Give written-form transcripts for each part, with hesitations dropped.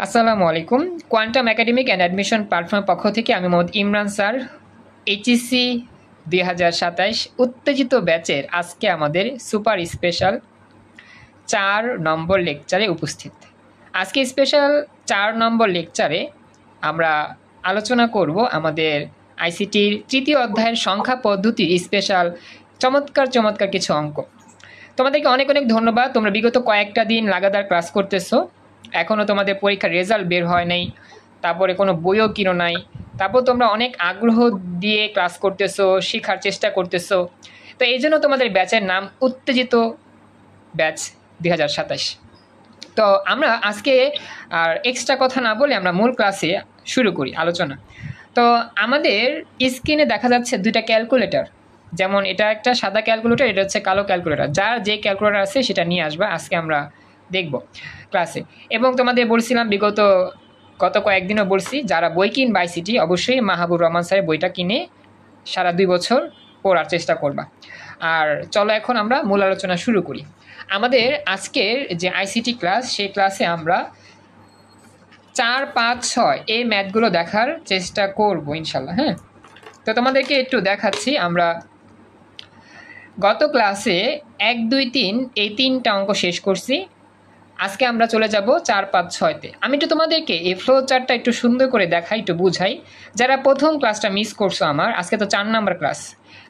আসসালামু আলাইকুম। Quantum academic and admission প্ল্যাটফর্মের পক্ষ থেকে আমি মোহাম্মদ ইমরান স্যার, এইচএসসি 2027 উত্তেজিত ব্যাচের আজকে আমাদের সুপার স্পেশাল 4 নম্বর লেকচারে উপস্থিত। আজকে স্পেশাল 4 নম্বর লেকচারে আমরা আলোচনা করব আমাদের আইসিটির তৃতীয় অধ্যায়ের সংখ্যা পদ্ধতির স্পেশাল চমৎকার কিছু অঙ্ক। তোমাদেরকে অনেক অনেক ধন্যবাদ। তোমরা বিগত কয়েকটা দিন লাগাতার ক্লাস করতেছো। এখনও তোমাদের পরীক্ষার রেজাল্ট বের হয় নাই, তারপরে কোনো বইও কিনো নাই, তারপর তোমরা অনেক আগ্রহ দিয়ে ক্লাস করতেছো, শেখার চেষ্টা করতেছো। তো এই জন্য তোমাদের ব্যাচের নাম উত্তেজিত ব্যাচ 2027। তো আমরা আজকে আর এক্সট্রা কথা না বলে আমরা মূল ক্লাসে শুরু করি আলোচনা। তো আমাদের স্ক্রিনে দেখা যাচ্ছে দুইটা ক্যালকুলেটর, যেমন এটা একটা সাদা ক্যালকুলেটর, এটা হচ্ছে কালো ক্যালকুলেটর। যার যে ক্যালকুলেটর আছে সেটা নিয়ে আসবা, আজকে আমরা দেখব ক্লাসে। এবং তোমাদের বলছিলাম গত কয়েকদিনও বলছি, যারা বই কিনবা আইসিটি অবশ্যই মাহাবুর রহমান স্যারের বইটা কিনে সারা 2 বছর পড়ার চেষ্টা করবা। আর চলো এখন আমরা মূল আলোচনা শুরু করি। আমাদের আজকের যে আইসিটি ক্লাস, সেই ক্লাসে আমরা 4, 5, 6 এই ম্যাথগুলো দেখার চেষ্টা করব ইনশাল্লাহ। হ্যাঁ, তো তোমাদেরকে একটু দেখাচ্ছি। আমরা গত ক্লাসে 1, 2, 3 এই 3টা অঙ্ক শেষ করছি। আজকে আমরা চলে যাব 4, 5, 6তে। আমি একটু তোমাদেরকে এই ফ্লো চার্টটা একটু সুন্দর করে দেখাই, একটু বুঝাই। যারা প্রথম ক্লাসটা মিস করছো, আমার আজকে তো 4 নাম্বার ক্লাস,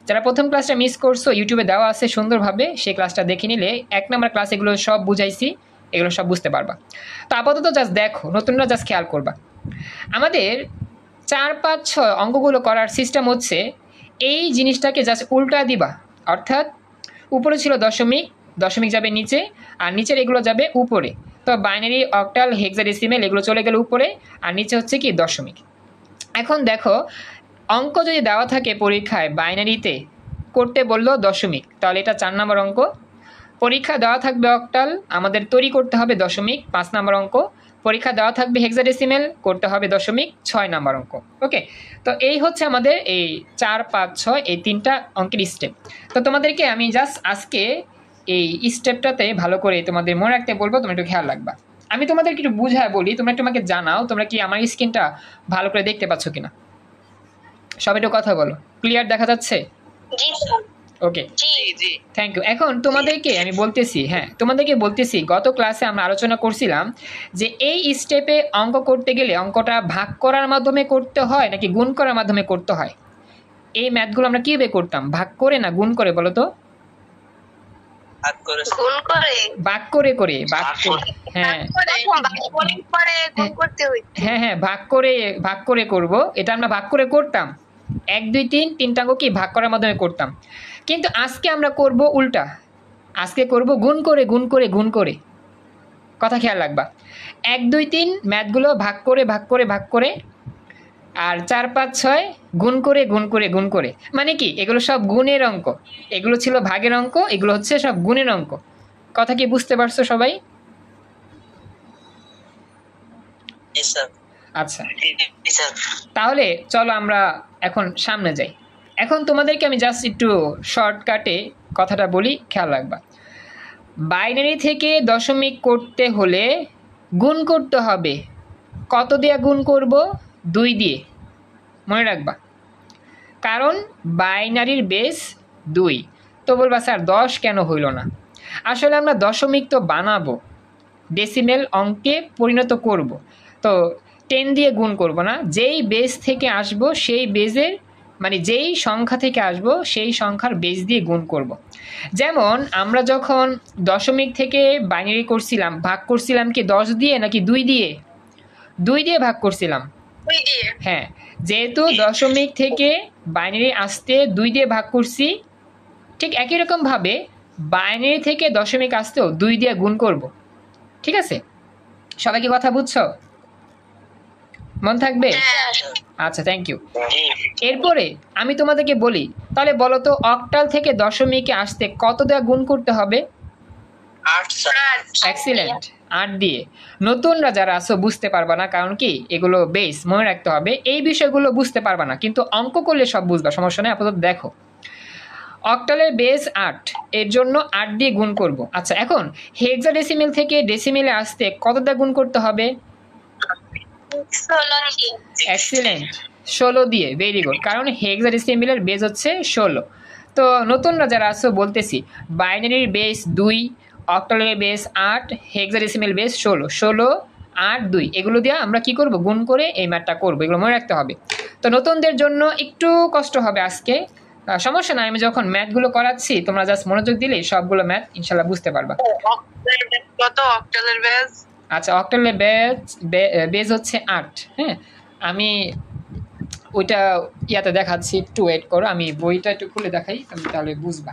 যারা প্রথম ক্লাসটা মিস করছো ইউটিউবে দেওয়া আছে সুন্দরভাবে, সেই ক্লাসটা দেখে নিলে 1 নাম্বার ক্লাস এগুলো সব বুঝাইছি, এগুলো সব বুঝতে পারবা। তো আপাতত জাস্ট দেখো, নতুনরা জাস্ট খেয়াল করবা। আমাদের 4, 5, 6 অঙ্কগুলো করার সিস্টেম হচ্ছে এই জিনিসটাকে জাস্ট উল্টা দিবা, অর্থাৎ উপরে ছিল দশমিক, দশমিক যাবে নিচে, আর নিচের এগুলো যাবে উপরে। তো বাইনারি, অক্টাল, হেক্সাডেসিমেল এগুলো চলে গেল উপরে, আর নিচে হচ্ছে কি দশমিক। এখন দেখো, অঙ্ক যদি দেওয়া থাকে পরীক্ষায় বাইনারিতে করতে বললো দশমিক, তাহলে এটা 4 নম্বর অঙ্ক। পরীক্ষা দেওয়া থাকবে অক্টাল, আমাদের তৈরি করতে হবে দশমিক, 5 নম্বর অঙ্ক। পরীক্ষা দেওয়া থাকবে হেক্সাডেসিমেল, করতে হবে দশমিক, 6 নম্বর অঙ্ক। ওকে, তো এই হচ্ছে আমাদের এই 4, 5, 6 এই 3টা অঙ্কের স্টেপ। তো তোমাদেরকে আমি জাস্ট আজকে এই স্টেপটাতে ভালো করে তোমাদের মনে রাখতে বলবো, তোমরা একটু খেয়াল রাখবা। আমি তোমাদেরকে একটু বুঝায় বলি, তোমরা একটু আমাকে জানাও তোমরা কি আমার স্ক্রিনটা ভালো করে দেখতে পাচ্ছ কিনা। সবাই একটু কথা বলো, ক্লিয়ার দেখা যাচ্ছে? ওকে, থ্যাংক ইউ। এখন তোমাদেরকে আমি বলতেছি, হ্যাঁ তোমাদেরকে বলতেছি, গত ক্লাসে আমরা আলোচনা করছিলাম যে এই স্টেপে অঙ্ক করতে গেলে অঙ্কটা ভাগ করার মাধ্যমে করতে হয় নাকি গুণ করার মাধ্যমে করতে হয়। এই ম্যাথগুলো আমরা কিভাবে করতাম, ভাগ করে না গুণ করে বলো তো? ভাগ করে করে, হ্যাঁ হ্যাঁ হ্যাঁ, ভাগ করে করব। এটা আমরা ভাগ করে করতাম, 1, 2, 3 3টাঙ্ক কি ভাগ করার মাধ্যমে করতাম। কিন্তু আজকে আমরা করব উল্টা, আজকে করব গুণ করে গুণ করে গুণ করে। কথা খেয়াল রাখবা, 1, 2, 3 ম্যাথগুলো ভাগ করে ভাগ করে ভাগ করে, আর 4, 5, 6 গুণ করে গুণ করে গুণ করে। মানে কি, এগুলো সব গুণের অঙ্ক, এগুলো ছিল ভাগের অঙ্ক, এগুলো হচ্ছে সব গুণের অঙ্ক। কথা কি বুঝতে পারছো সবাই? আচ্ছা, তাহলে চলো আমরা এখন সামনে যাই। এখন তোমাদেরকে আমি জাস্ট একটু শর্টকাটে কথাটা বলি, খেয়াল রাখবা। বাইনারি থেকে দশমিক করতে হলে গুণ করতে হবে। কত দিয়ে গুণ করব? 2 দিয়ে, মনে রাখবা, কারণ বাইনারির বেস 2। তো বলবা স্যার 10 কেন হইল না? আসলে আমরা দশমিক তো বানাবো, ডেসিমেল অঙ্কে পরিণত করব, তো 10 দিয়ে গুণ করব না। যেই বেস থেকে আসবো সেই বেজের, মানে যেই সংখ্যা থেকে আসবো সেই সংখ্যার বেস দিয়ে গুণ করব। যেমন আমরা যখন দশমিক থেকে বাইনারি করছিলাম, ভাগ করছিলাম কি 10 দিয়ে নাকি 2 দিয়ে? 2 দিয়ে ভাগ করছিলাম। হ্যাঁ, যেহেতু দশমিক থেকে বাইনারি আসতে 2 দিয়ে ভাগ করছি, ঠিক একই রকমভাবে বাইনারি থেকে দশমিক আসতেও 2 দিয়ে গুণ করব। ঠিক আছে, সবাই কি কথা বুঝছো? মন থাকবে? আচ্ছা, থ্যাংক ইউ। এরপরে আমি তোমাদেরকে বলি, তাহলে বলো তো অক্টাল থেকে দশমিকে আসতে কত দেওয়া গুণ করতে হবে? 8। এক্সিলেন্ট, 8 দিয়ে। নতুনরা যারা আছো বুঝতে পারবা না, কারণ কি এগুলো বেস, মনে রাখতে হবে। এই বিষয়গুলো বুঝতে পারবা না, কিন্তু অঙ্ক করলে সব বুঝবা, সমস্যা নেই। আপাতত দেখো, অক্টালের বেস 8, এর জন্য 8 দিয়ে গুণ করব। আচ্ছা, এখন হেক্সাডেসিমেল থেকে ডেসিমেলে আসতে কত দিয়ে গুণ করতে হবে? এক্সিলেন্ট, 16 দিয়ে, ভেরি গুড। কারণ হেক্সাডেসিমেলের বেস হচ্ছে 16। তো নতুনরা যারা আছো বলতেছি, বাইনারির বেস 2, অক্টালের বেস 8, হেক্সাডেসিমেল বেস 16, 16 8 2, এগুলো দিয়ে আমরা কি করব, গুণ করে এই ম্যাথটা করব, এগুলো মনে রাখতে হবে। তো নতুনদের জন্য একটু কষ্ট হবে আজকে, সমস্যা নাই, আমি যখন ম্যাথগুলো করাচ্ছি তোমরা জাস্ট মনোযোগ দিলেই সবগুলো ম্যাথ ইনশাল্লাহ বুঝতে পারবা। কত অক্টালের বেস? আচ্ছা, অক্টালের বেস হচ্ছে 8। হ্যাঁ, আমি ওইটা ইয়াতে দেখাচ্ছি, একটু ওয়েট করো, আমি বইটা একটু খুলে দেখাই, তুমি তাহলে বুঝবা।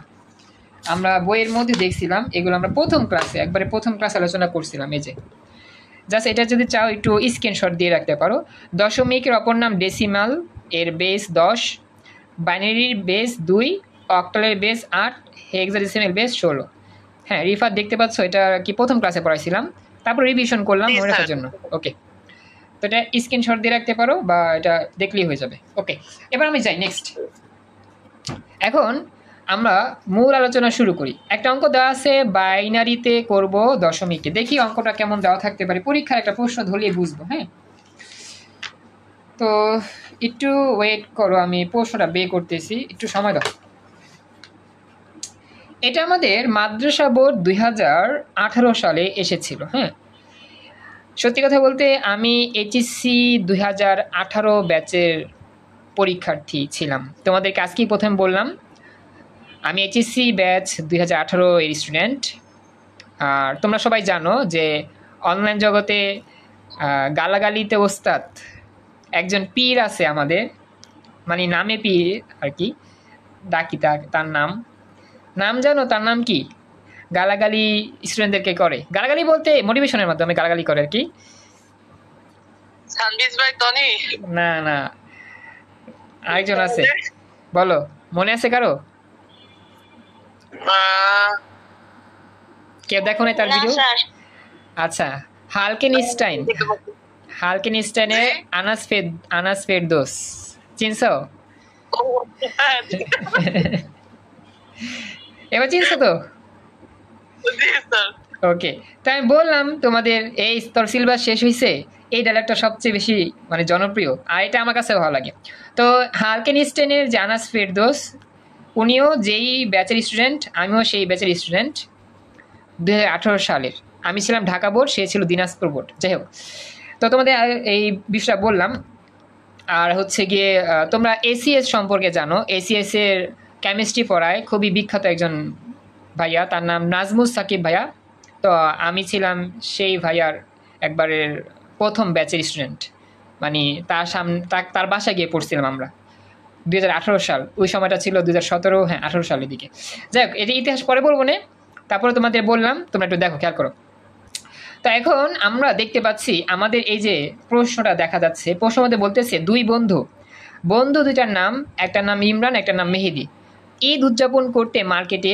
আমরা বইয়ের মধ্যে দেখছিলাম এগুলো, আমরা একবারে প্রথম ক্লাস আলোচনা করছিলাম। এই যে জাস্ট এটা যদি চাও একটু স্ক্রিনশট দিয়ে রাখতে পারো। দশমিকের অপর নাম ডেসিমাল, এর বেস 10, বাইনারির বেস 2, অক্টালের বেস 8, হেক্সাডেসিমেল বেস 16। হ্যাঁ রিফাত, দেখতে পাচ্ছ এটা কি প্রথম ক্লাসে পড়াইছিলাম, তারপর রিভিশন করলাম মনে রাখার জন্য। ওকে, তো এটা স্ক্রিনশট দিয়ে রাখতে পারো বা এটা দেখলেই হয়ে যাবে। ওকে, এবার আমি যাই নেক্সট। এখন আমরা মূল আলোচনা শুরু করি। একটা অঙ্ক দেওয়া আছে, বাইনারিতে করব দশমিকে। দেখি অঙ্কটা কেমন দেওয়া থাকতে পারে, পরীক্ষার একটা প্রশ্ন ধরলেই বুঝবো। হ্যাঁ, তো একটু ওয়েট করো, আমি প্রশ্নটা বের করতেছি, একটু সময় দাও। এটা আমাদের মাদ্রাসা বোর্ড 2018 সালে এসেছিল। হ্যাঁ, সত্যি কথা বলতে আমি এইচএসসি 2018 ব্যাচের পরীক্ষার্থী ছিলাম। তোমাদেরকে আজকেই প্রথম বললাম আমি এইচএসসি ব্যাচ 2018 এর স্টুডেন্ট। আর তোমরা সবাই জানো যে অনলাইন জগতে গালাগালিতে ওস্তাদ একজন পীর আছে আমাদের, মানে নামে পীর আর কি, ডাকি তার নাম জানো তার নাম কি? গালাগালি স্টুডেন্টদেরকে করে, গালাগালি বলতে মোটিভেশনের মাধ্যমে গালাগালি করে আর কি। না না, আরেকজন আছে, বলো মনে আছে কারো? কেউ দেখো না তার ভিডিও? আচ্ছা, হালকেনস্টাইনের আনাস ফেরদৌস চিনছো? এবার চিনছো তো? ওকে, তাই আমি বললাম তোমাদের এই স্তর সিলেবাস শেষ হয়েছে, এই ডায়লগটা সবচেয়ে বেশি মানে জনপ্রিয়, আর এটা আমার কাছে ভালো লাগে। তো হালকেনস্টাইনের যে আনাস ফেরদৌস, উনিও যেই ব্যাচের স্টুডেন্ট, আমিও সেই ব্যাচের স্টুডেন্ট 2018 সালের। আমি ছিলাম ঢাকা বোর্ড, সে ছিল দিনাজপুর বোর্ড। যাই হোক, তো তোমাদের এই বিষয়টা বললাম। আর হচ্ছে গিয়ে তোমরা এসিএস সম্পর্কে জানো, এসিএস এর কেমিস্ট্রি পড়ায় খুবই বিখ্যাত একজন ভাইয়া, তার নাম নাজমুস সাকিব ভাইয়া। তো আমি ছিলাম সেই ভাইয়ার একবারের প্রথম ব্যাচের স্টুডেন্ট, মানে তার বাসায় গিয়ে পড়ছিলাম আমরা 2018 সাল। ওই সময়টা ছিল 2017, হ্যাঁ 18 সালের দিকে। যাই হোক, এটা ইতিহাস পরে বলবো না, তারপরে তোমাদের বললাম, তোমরা একটু দেখো, খেয়াল করো। তো এখন আমরা দেখতে পাচ্ছি আমাদের এই যে প্রশ্নটা দেখা যাচ্ছে, প্রশ্নের মধ্যে বলতেছে দুই বন্ধু দুইটার নাম, একটা নাম ইমরান, একটা নাম মেহেদি, ঈদ উদযাপন করতে মার্কেটে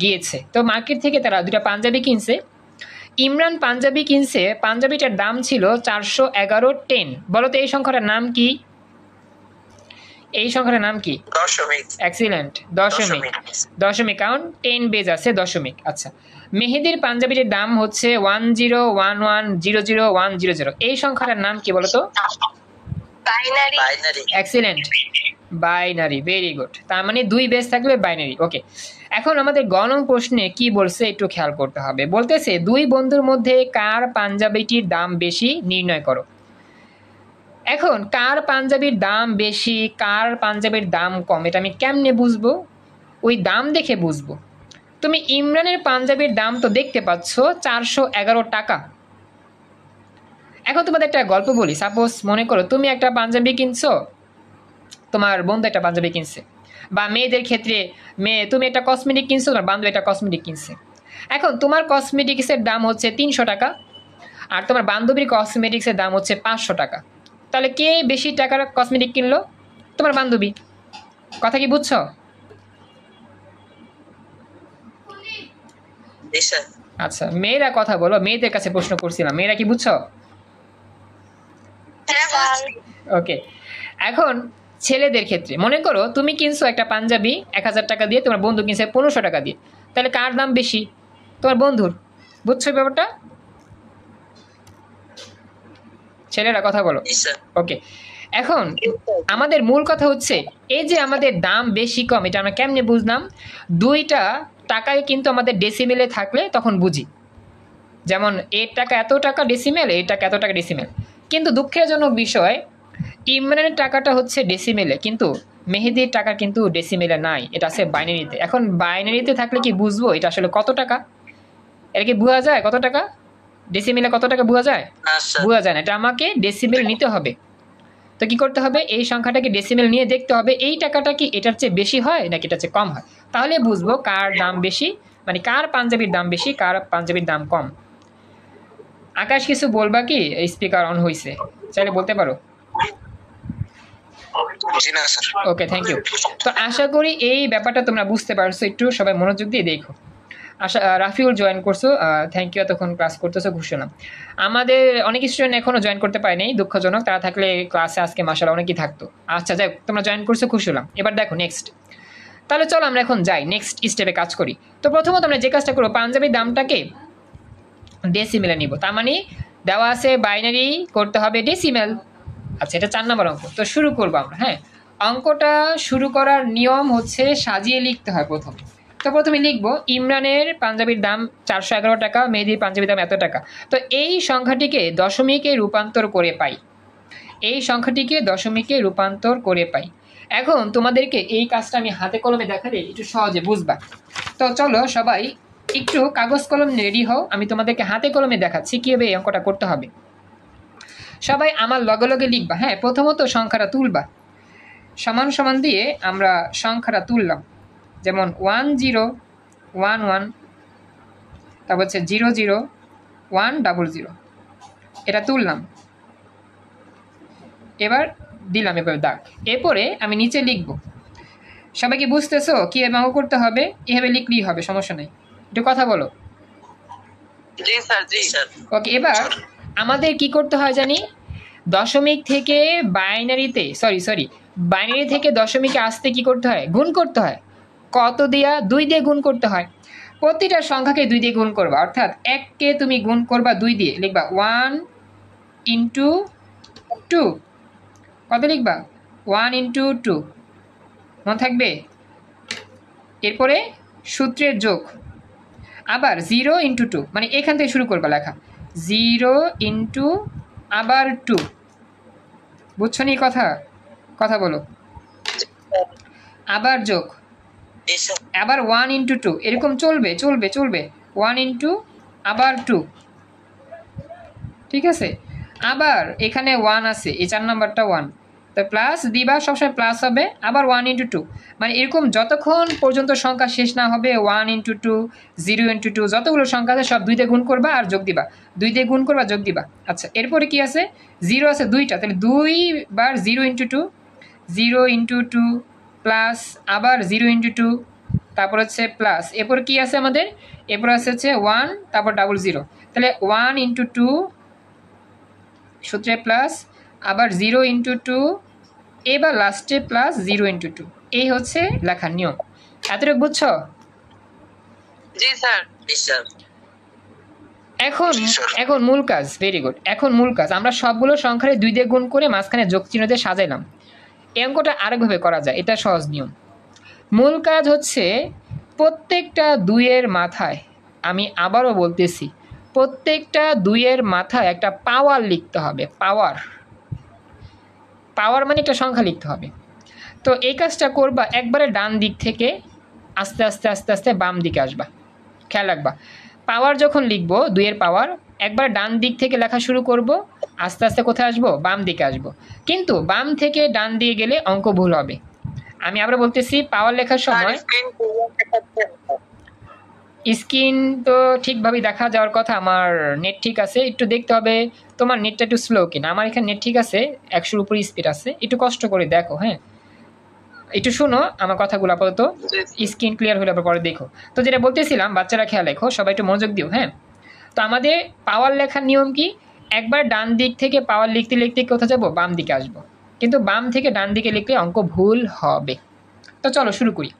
গিয়েছে। তো মার্কেট থেকে তারা দুটা পাঞ্জাবি কিনছে। ইমরান পাঞ্জাবি কিনছে, পাঞ্জাবিটার দাম ছিল 411 বলো তো এই সংখ্যাটার নাম কি? এই সংখ্যাটার নাম কি? দশমিক। এক্সিলেন্ট, দশমিক, কারণ 10 বেজ আছে দশমিক। আচ্ছা, মেহেদির পাঞ্জাবিটির দাম হচ্ছে 1011000100, এই সংখ্যাটার নাম কি বলতো? Binary. Excellent, binary, very good. তার মানে 2 বেজ থাকবে বাইনারি। ওকে, এখন আমাদের গণন প্রশ্নে কি বলছে একটু খেয়াল করতে হবে। বলতেছে দুই বন্ধুর মধ্যে কার পাঞ্জাবিটির দাম বেশি নির্ণয় করো। এখন কার পাঞ্জাবির দাম বেশি, কার পাঞ্জাবির দাম কম, এটা আমি কেমনে বুঝবো? ওই দাম দেখে বুঝবো। তুমি ইমরানের পাঞ্জাবির দাম তো দেখতে পাচ্ছ 411 টাকা। এখন তোমাদের একটা গল্প বলি। সাপোজ মনে করো তুমি একটা পাঞ্জাবি কিনছো, তোমার বন্ধু একটা পাঞ্জাবি কিনছে, বা মেয়েদের ক্ষেত্রে তুমি একটা কসমেটিক কিনছো, তোমার বান্ধবী একটা কসমেটিক কিনছে। এখন তোমার কসমেটিক্সের দাম হচ্ছে 300 টাকা, আর তোমার বান্ধবীর কসমেটিক্সের দাম হচ্ছে 500 টাকা। তাহলে কে বেশি টাকার কসমেটিক কিনলো? তোমার বান্ধবী। কথা কি বুঝছো? আচ্ছা, মেয়েরা কথা বলো, মেয়েদের কাছে প্রশ্ন করছিলাম, মেয়েরা কি বুঝছো? ওকে, এখন ছেলেদের ক্ষেত্রে মনে করো তুমি কিনছো একটা পাঞ্জাবি 1000 টাকা দিয়ে, তোমার বন্ধু কিনছে 1500 টাকা দিয়ে, তাহলে কার দাম বেশি? তোমার বন্ধুর। বুঝছো ব্যাপারটা? ছেলেরা কথা বলো। জি স্যার। ওকে, এখন আমাদের মূল কথা হচ্ছে এই যে আমাদের দাম বেশি কম এটা আমরা কেমনে বুঝলাম? দুইটা টাকায় কিন্তু আমাদের ডেসিমেলে থাকলে তখন বুঝি, যেমন এর টাকা এত টাকা ডেসিমেল, এর টাকা এত টাকা ডেসিমেল। কিন্তু দুঃখজনক বিষয়, ইমরানের টাকাটা হচ্ছে ডেসিমেলে, কিন্তু মেহেদির টাকা কিন্তু ডেসিমেলে নাই, এটা আছে বাইনারিতে। এখন বাইনারিতে থাকলে কি বুঝবো এটা আসলে কত টাকা? এটা কি বোঝা যায় কত টাকা ডেসিমেলে? কত টাকা বোঝা যায়? না স্যার। বোঝা যায় না, এটা আমাকে ডেসিমেল নিতে হবে। তো কি করতে হবে? এই সংখ্যাটাকে ডেসিমেল নিয়ে দেখতে হবে এই টাকাটা কি এটার চেয়ে বেশি হয় নাকি এটার চেয়ে কম হয়, তাহলে বুঝবো কার দাম বেশি, মানে কার পাঞ্জাবির দাম বেশি, কার পাঞ্জাবির দাম কম। আকাশ কিছু বলবা কি? স্পিকার অন হয়েছে, চাইলে বলতে পারো। জি না স্যার। Okay, thank you. তো আশা করি এই ব্যাপারটা তোমরা বুঝতে পারছো, একটু সবাই মনোযোগ দিয়ে দেখো। আশা রাফিউল জয়েন করছো, থ্যাংক ইউ, এতক্ষণ ক্লাস করতেছো, খুশি হলাম। আমাদের অনেক স্টুডেন্ট এখনো জয়েন করতে পারেনি, দুঃখজনক, তারা থাকলে ক্লাসে আজকে মাশাআল্লাহ অনেকই থাকতো। আচ্ছা যাই হোক, তোমরা জয়েন করছো, খুশি হলাম। এবার দেখো নেক্সট, তাহলে চলো আমরা এখন যাই নেক্সট স্টেপে কাজ করি। তো প্রথমত আমরা যে কাজটা করবো, পাঞ্জাবির দামটাকে ডেসিমেলে নিব, তার মানে দেওয়া আছে বাইনারি, করতে হবে ডেসিমেল। আচ্ছা, এটা 4 নম্বর অঙ্ক। তো শুরু করবো আমরা। হ্যাঁ, অঙ্কটা শুরু করার নিয়ম হচ্ছে সাজিয়ে লিখতে হয় প্রথমে। তো প্রথমে লিখবো ইমরানের পাঞ্জাবির দাম 411 টাকা, মেহেদির পাঞ্জাবির দাম এত টাকা। তো এই সংখ্যাটিকে দশমিকে রূপান্তর করে পাই, এই সংখ্যাটিকে দশমিকে রূপান্তর করে পাই। এখন তোমাদেরকে এই কাজটা আমি হাতে কলমে দেখালে একটু সহজে বুঝবা। তো চলো সবাই একটু কাগজ কলম রেডি হও, আমি তোমাদেরকে হাতে কলমে দেখাচ্ছি কীভাবে এই অঙ্কটা করতে হবে। সবাই আমার লগে লগে লিখবা। হ্যাঁ, প্রথমত সংখ্যাটা তুলবা, সমান সমান দিয়ে আমরা সংখ্যাটা তুললাম, যেমন 1011, তারপর হচ্ছে 00100, এটা তুললাম। এবার দিলাম এভাবে দাগ, এরপরে আমি নিচে লিখব। সবাই কি বুঝতেছো কীভাবে অঙ্ক করতে হবে? এভাবে লিখলেই হবে, সমস্যা নেই, একটু কথা বলো। জি স্যার, জি স্যার। ওকে, এবার আমাদের কি করতে হয় জানি? দশমিক থেকে বাইনারিতে, বাইনারি থেকে দশমিকে আসতে কি করতে হয়? গুণ করতে হয়। কত দিয়া? 2 দিয়ে গুণ করতে হয়। প্রতিটা সংখ্যাকে 2 দিয়ে গুণ করবা, অর্থাৎ 1কে তুমি গুণ করবা 2 দিয়ে, লিখবা 1 ইন্টু 2। কত লিখবা? 1 ইন্টু 2, মনে থাকবে? এরপরে সূত্রের যোগ, আবার 0 ইন্টু 2, মানে এখান থেকে শুরু করবা লেখা, 0 ইন্টু আবার 2। বুঝছো নি কথা? কথা বলো। আবার যোগ, আবার 1 ইন্টু 2, এরকম চলবে চলবে চলবে, 1 ইন্টু আবার 2, ঠিক আছে? আবার এখানে 1 আছে, এই 4 নাম্বারটা 1, তো প্লাস দিবা, সবসময় প্লাস হবে, আবার 1 ইন্টু 2, মানে এরকম যতক্ষণ পর্যন্ত সংখ্যা শেষ না হবে, 1 ইন্টু 2, 0 ইন্টু 2, যতগুলো সংখ্যা আছে সব 2 দিয়ে গুণ করবা আর যোগ দিবা, 2 দিয়ে গুণ করবা যোগ দিবা। আচ্ছা, এরপরে কি আছে? 0 আছে 2টা, তাহলে 2 বার 0 ইন্টু 2, 0 ইন্টু 2 প্লাস আবার 0 ইন্টু 2, তারপর হচ্ছে প্লাস, এরপর কি আছে আমাদের? এরপর আছে হচ্ছে 1, তারপর 00, তাহলে 1 ইন্টু 2 সূত্রে প্লাস, আবার 0 ইন্টু 2, এবার লাস্টে প্লাস 0 ইন্টু 2। এই হচ্ছে লেখার নিয়ম। এতটুকু বুঝছো? জি স্যার। জি স্যার। এখন মূল কাজ, ভেরি গুড। এখন মূল কাজ, আমরা সবগুলো সংখ্যারে 2 দিয়ে গুণ করে মাঝখানে যোগ চিহ্ন দিয়ে সাজাইলাম। এই অঙ্কটা আরেকভাবে করা যায়, এটা সহজ নিয়ম। মূল কাজ হচ্ছে প্রত্যেকটা 2-এর মাথায়, আমি আবারও বলতেছি, প্রত্যেকটা 2-এর মাথায় একটা পাওয়ার লিখতে হবে। পাওয়ার মানে একটা সংখ্যা লিখতে হবে। তো এই কাজটা করবা একবারে ডান দিক থেকে আস্তে আস্তে আস্তে আস্তে বাম দিকে আসবা। খেয়াল রাখবা, পাওয়ার যখন লিখবো 2-এর পাওয়ার, একবার ডান দিক থেকে লেখা শুরু করব, আস্তে আস্তে কোথায় আসবো? বাম দিকে আসবো। কিন্তু বাম থেকে ডান দিকে গেলে অঙ্ক ভুল হবে। আমি আবার বলতেছি, পাওয়ার লেখার সময় স্ক্রিন তো ঠিকভাবে দেখা যাওয়ার কথা, আমার নেট ঠিক আছে, একটু দেখতে হবে তোমার নেটটা একটু স্লো কিনা। আমার এখানে নেট ঠিক আছে, 100-এর উপরে স্পিড আছে, একটু কষ্ট করে দেখো। হ্যাঁ, একটু শোনো আমার কথাগুলো আপাতত, স্ক্রিন ক্লিয়ার হলে আবার পরে দেখো। তো যেটা বলতেছিলাম, বাচ্চারা খেয়াল রেখো, সবাই একটু মনোযোগ দিও। হ্যাঁ, তো আমাদের পাওয়ার লেখার নিয়ম কি? একবার ডান দিক থেকে পাওয়ার লিখতে লিখতে কোথায় যাবো? বাম দিকে আসবো। কিন্তু বাম থেকে ডান দিকে লিখলে অঙ্ক ভুল হবে। তো চলো শুরু করি।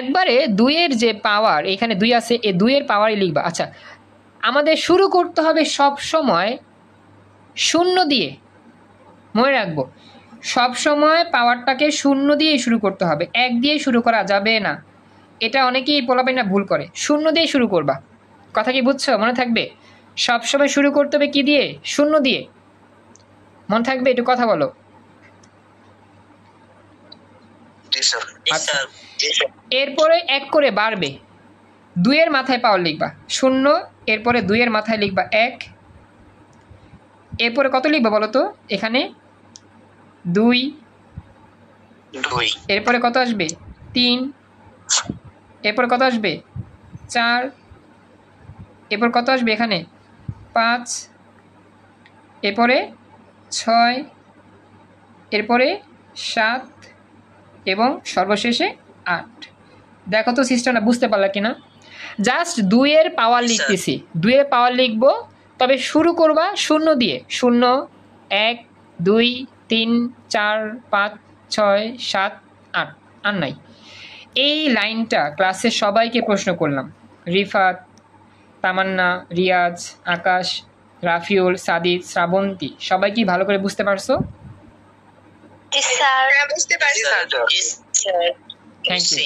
একবারে 2-এর যে পাওয়ার, এখানে 2 আছে, এই 2-এর পাওয়ারই লিখবা। আচ্ছা, আমাদের শুরু করতে হবে সব সময় শূন্য দিয়ে। মনে রাখবো, সবসময় পাওয়ারটাকে শূন্য দিয়ে শুরু করতে হবে, 1 দিয়ে শুরু করা যাবে না। এটা অনেকেই পোলাপাই না ভুল করে, শূন্য দিয়ে শুরু করবা। কথা কি বুঝছো? মনে থাকবে, সবসময় শুরু করতে হবে কি দিয়ে? শূন্য দিয়ে। মনে থাকবে? একটু কথা বলো। আচ্ছা, এরপরে 1 করে বাড়বে, 2 এর মাথায় পাওয়ার লিখবা 0, এরপরে 2 এর মাথায় লিখবা 1, এরপরে কত লিখবা বলো তো? এখানে 2, এরপরে কত আসবে? 3, এরপর কত আসবে? 4, এরপর কত আসবে? এখানে 5, এরপরে 6, এরপরে 7 এবং সর্বশেষে 8। দেখো তো সিস্টেমটা বুঝতে পারলা কিনা? জাস্ট 2 এর পাওয়ার লিখতেছি, 2 এর পাওয়ার লিখবো, তবে শুরু করবা শূন্য দিয়ে। 0, 1, 2, 3, 4, 5, 6, 7, 8, আর নাই। এই লাইনটা ক্লাসে সবাইকে প্রশ্ন করলাম, রিফাত, তামান্না, রিয়াজ, আকাশ, রাফিউল, সাদিদ, শ্রাবন্তী, সবাই কি ভালো করে বুঝতে পারছো? Thank you.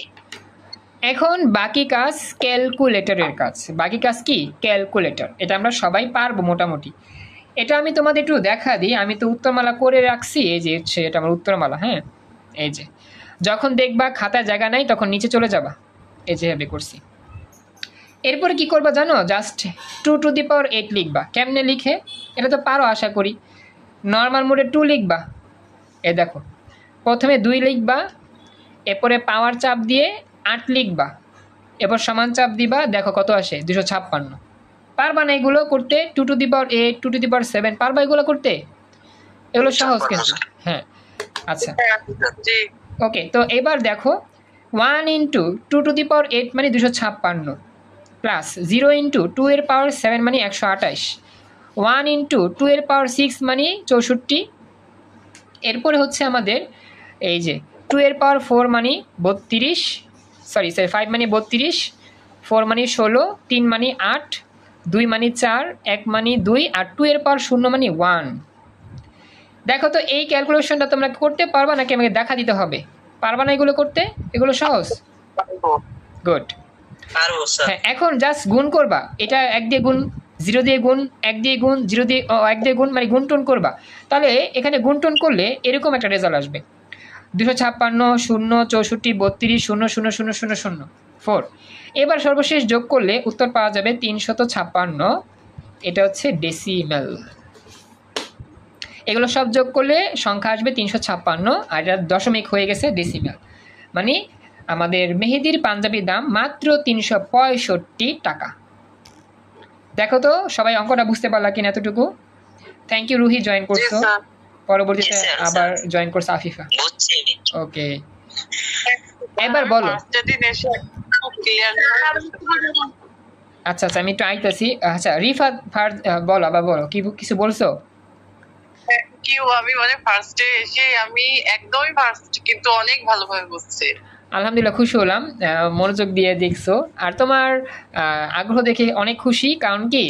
এখন বাকি কাজ ক্যালকুলেটরের কাজ। বাকি কাজ কি? ক্যালকুলেটর। এটা আমরা সবাই পারবো মোটামুটি। এটা আমি তোমাদের একটু দেখা দিই। আমি তো উত্তরমালা করে রাখছি, এই যে হচ্ছে এটা আমার উত্তরমালা। হ্যাঁ, এই যে যখন দেখবা খাতায় জায়গা নাই তখন নিচে চলে যাবা, এই যে ভাবে করছি। এরপরে কি করবা জানো? জাস্ট 2 টু দি পাওয়ার 8 লিখবা। কেমনে লিখে? এটা তো পারো আশা করি। নর্মাল মোডে 2 লিখবা, এ দেখো প্রথমে 2 লিখবা, এরপরে পাওয়ার চাপ দিয়ে 8 লিখবা, এরপর সমান চাপ দিবা, দেখো কত আসে? 256। পারবা না এগুলো করতে? 2 to the power 8, 2 to the পাওয়ার 7, পারবা এগুলো করতে? এগুলো সহজ কিন্তু। হ্যাঁ, আচ্ছা, ওকে। তো এবার দেখো 1 ইন্টু 2 টু দি পাওয়ার 8 মানে 256, প্লাস 0 ইন্টু 2 এর পাওয়ার 7 মানে 128, 1 ইন্টু 2 এর পাওয়ার 6 মানে 64। এরপরে হচ্ছে আমাদের এই যে 2 এর পাওয়ার 4 মানে 32, সরি 5 মানে 32, 4 মানে 16, 3 মানে 8, 2 মানে 4, 1 মানে 2, আর 2 এর পাওয়ার 0 মানে 1। দেখো তো এই ক্যালকুলেশনটা তোমরা করতে পারবা নাকি আমাকে দেখা দিতে হবে? পারবা না এগুলো করতে? এগুলো সহজ। গুড। হ্যাঁ, এখন জাস্ট গুণ করবা। এটা 1 দিয়ে গুণ, 0 দিয়ে গুণ, 1 দিয়ে গুণ, 0 দিয়ে 1 দিয়ে গুণ, মানে গুণটুন করবা। তাহলে এখানে গুণটুন করলে এরকম একটা রেজাল্ট আসবে, 256, 0, 64, 32, 0, 0, 0, 0, 0, 4। এবার সর্বশেষ যোগ করলে উত্তর পাওয়া যাবে 356। এটা হচ্ছে ডেসিমেল। এগুলো সব যোগ করলে সংখ্যা আসবে 356, আর এটা দশমিক হয়ে গেছে ডেসিমেল। মানে আমাদের মেহেদির পাঞ্জাবির দাম মাত্র 365 টাকা। দেখো তো সবাই অঙ্কটা বুঝতে পারলা কিনা এতটুকু? থ্যাংক ইউ রুহি, জয়েন করছো। পরবর্তীতে আবার জয়েন করছে আফিফা। ওকে, এবার বলো। আচ্ছা আচ্ছা, আমি একটু আইতাছি। আচ্ছা রিফাত, বলো, আবার বলো, কি কিছু বলছো? আমি মানে ফার্স্টে এসে আমি একদমই ফার্স্ট, কিন্তু অনেক ভালোভাবে বুঝছি। আলহামদুলিল্লাহ, খুশি হলাম মনোযোগ দিয়ে দেখছো। আর তোমার আগ্রহ দেখে অনেক খুশি, কারণ কি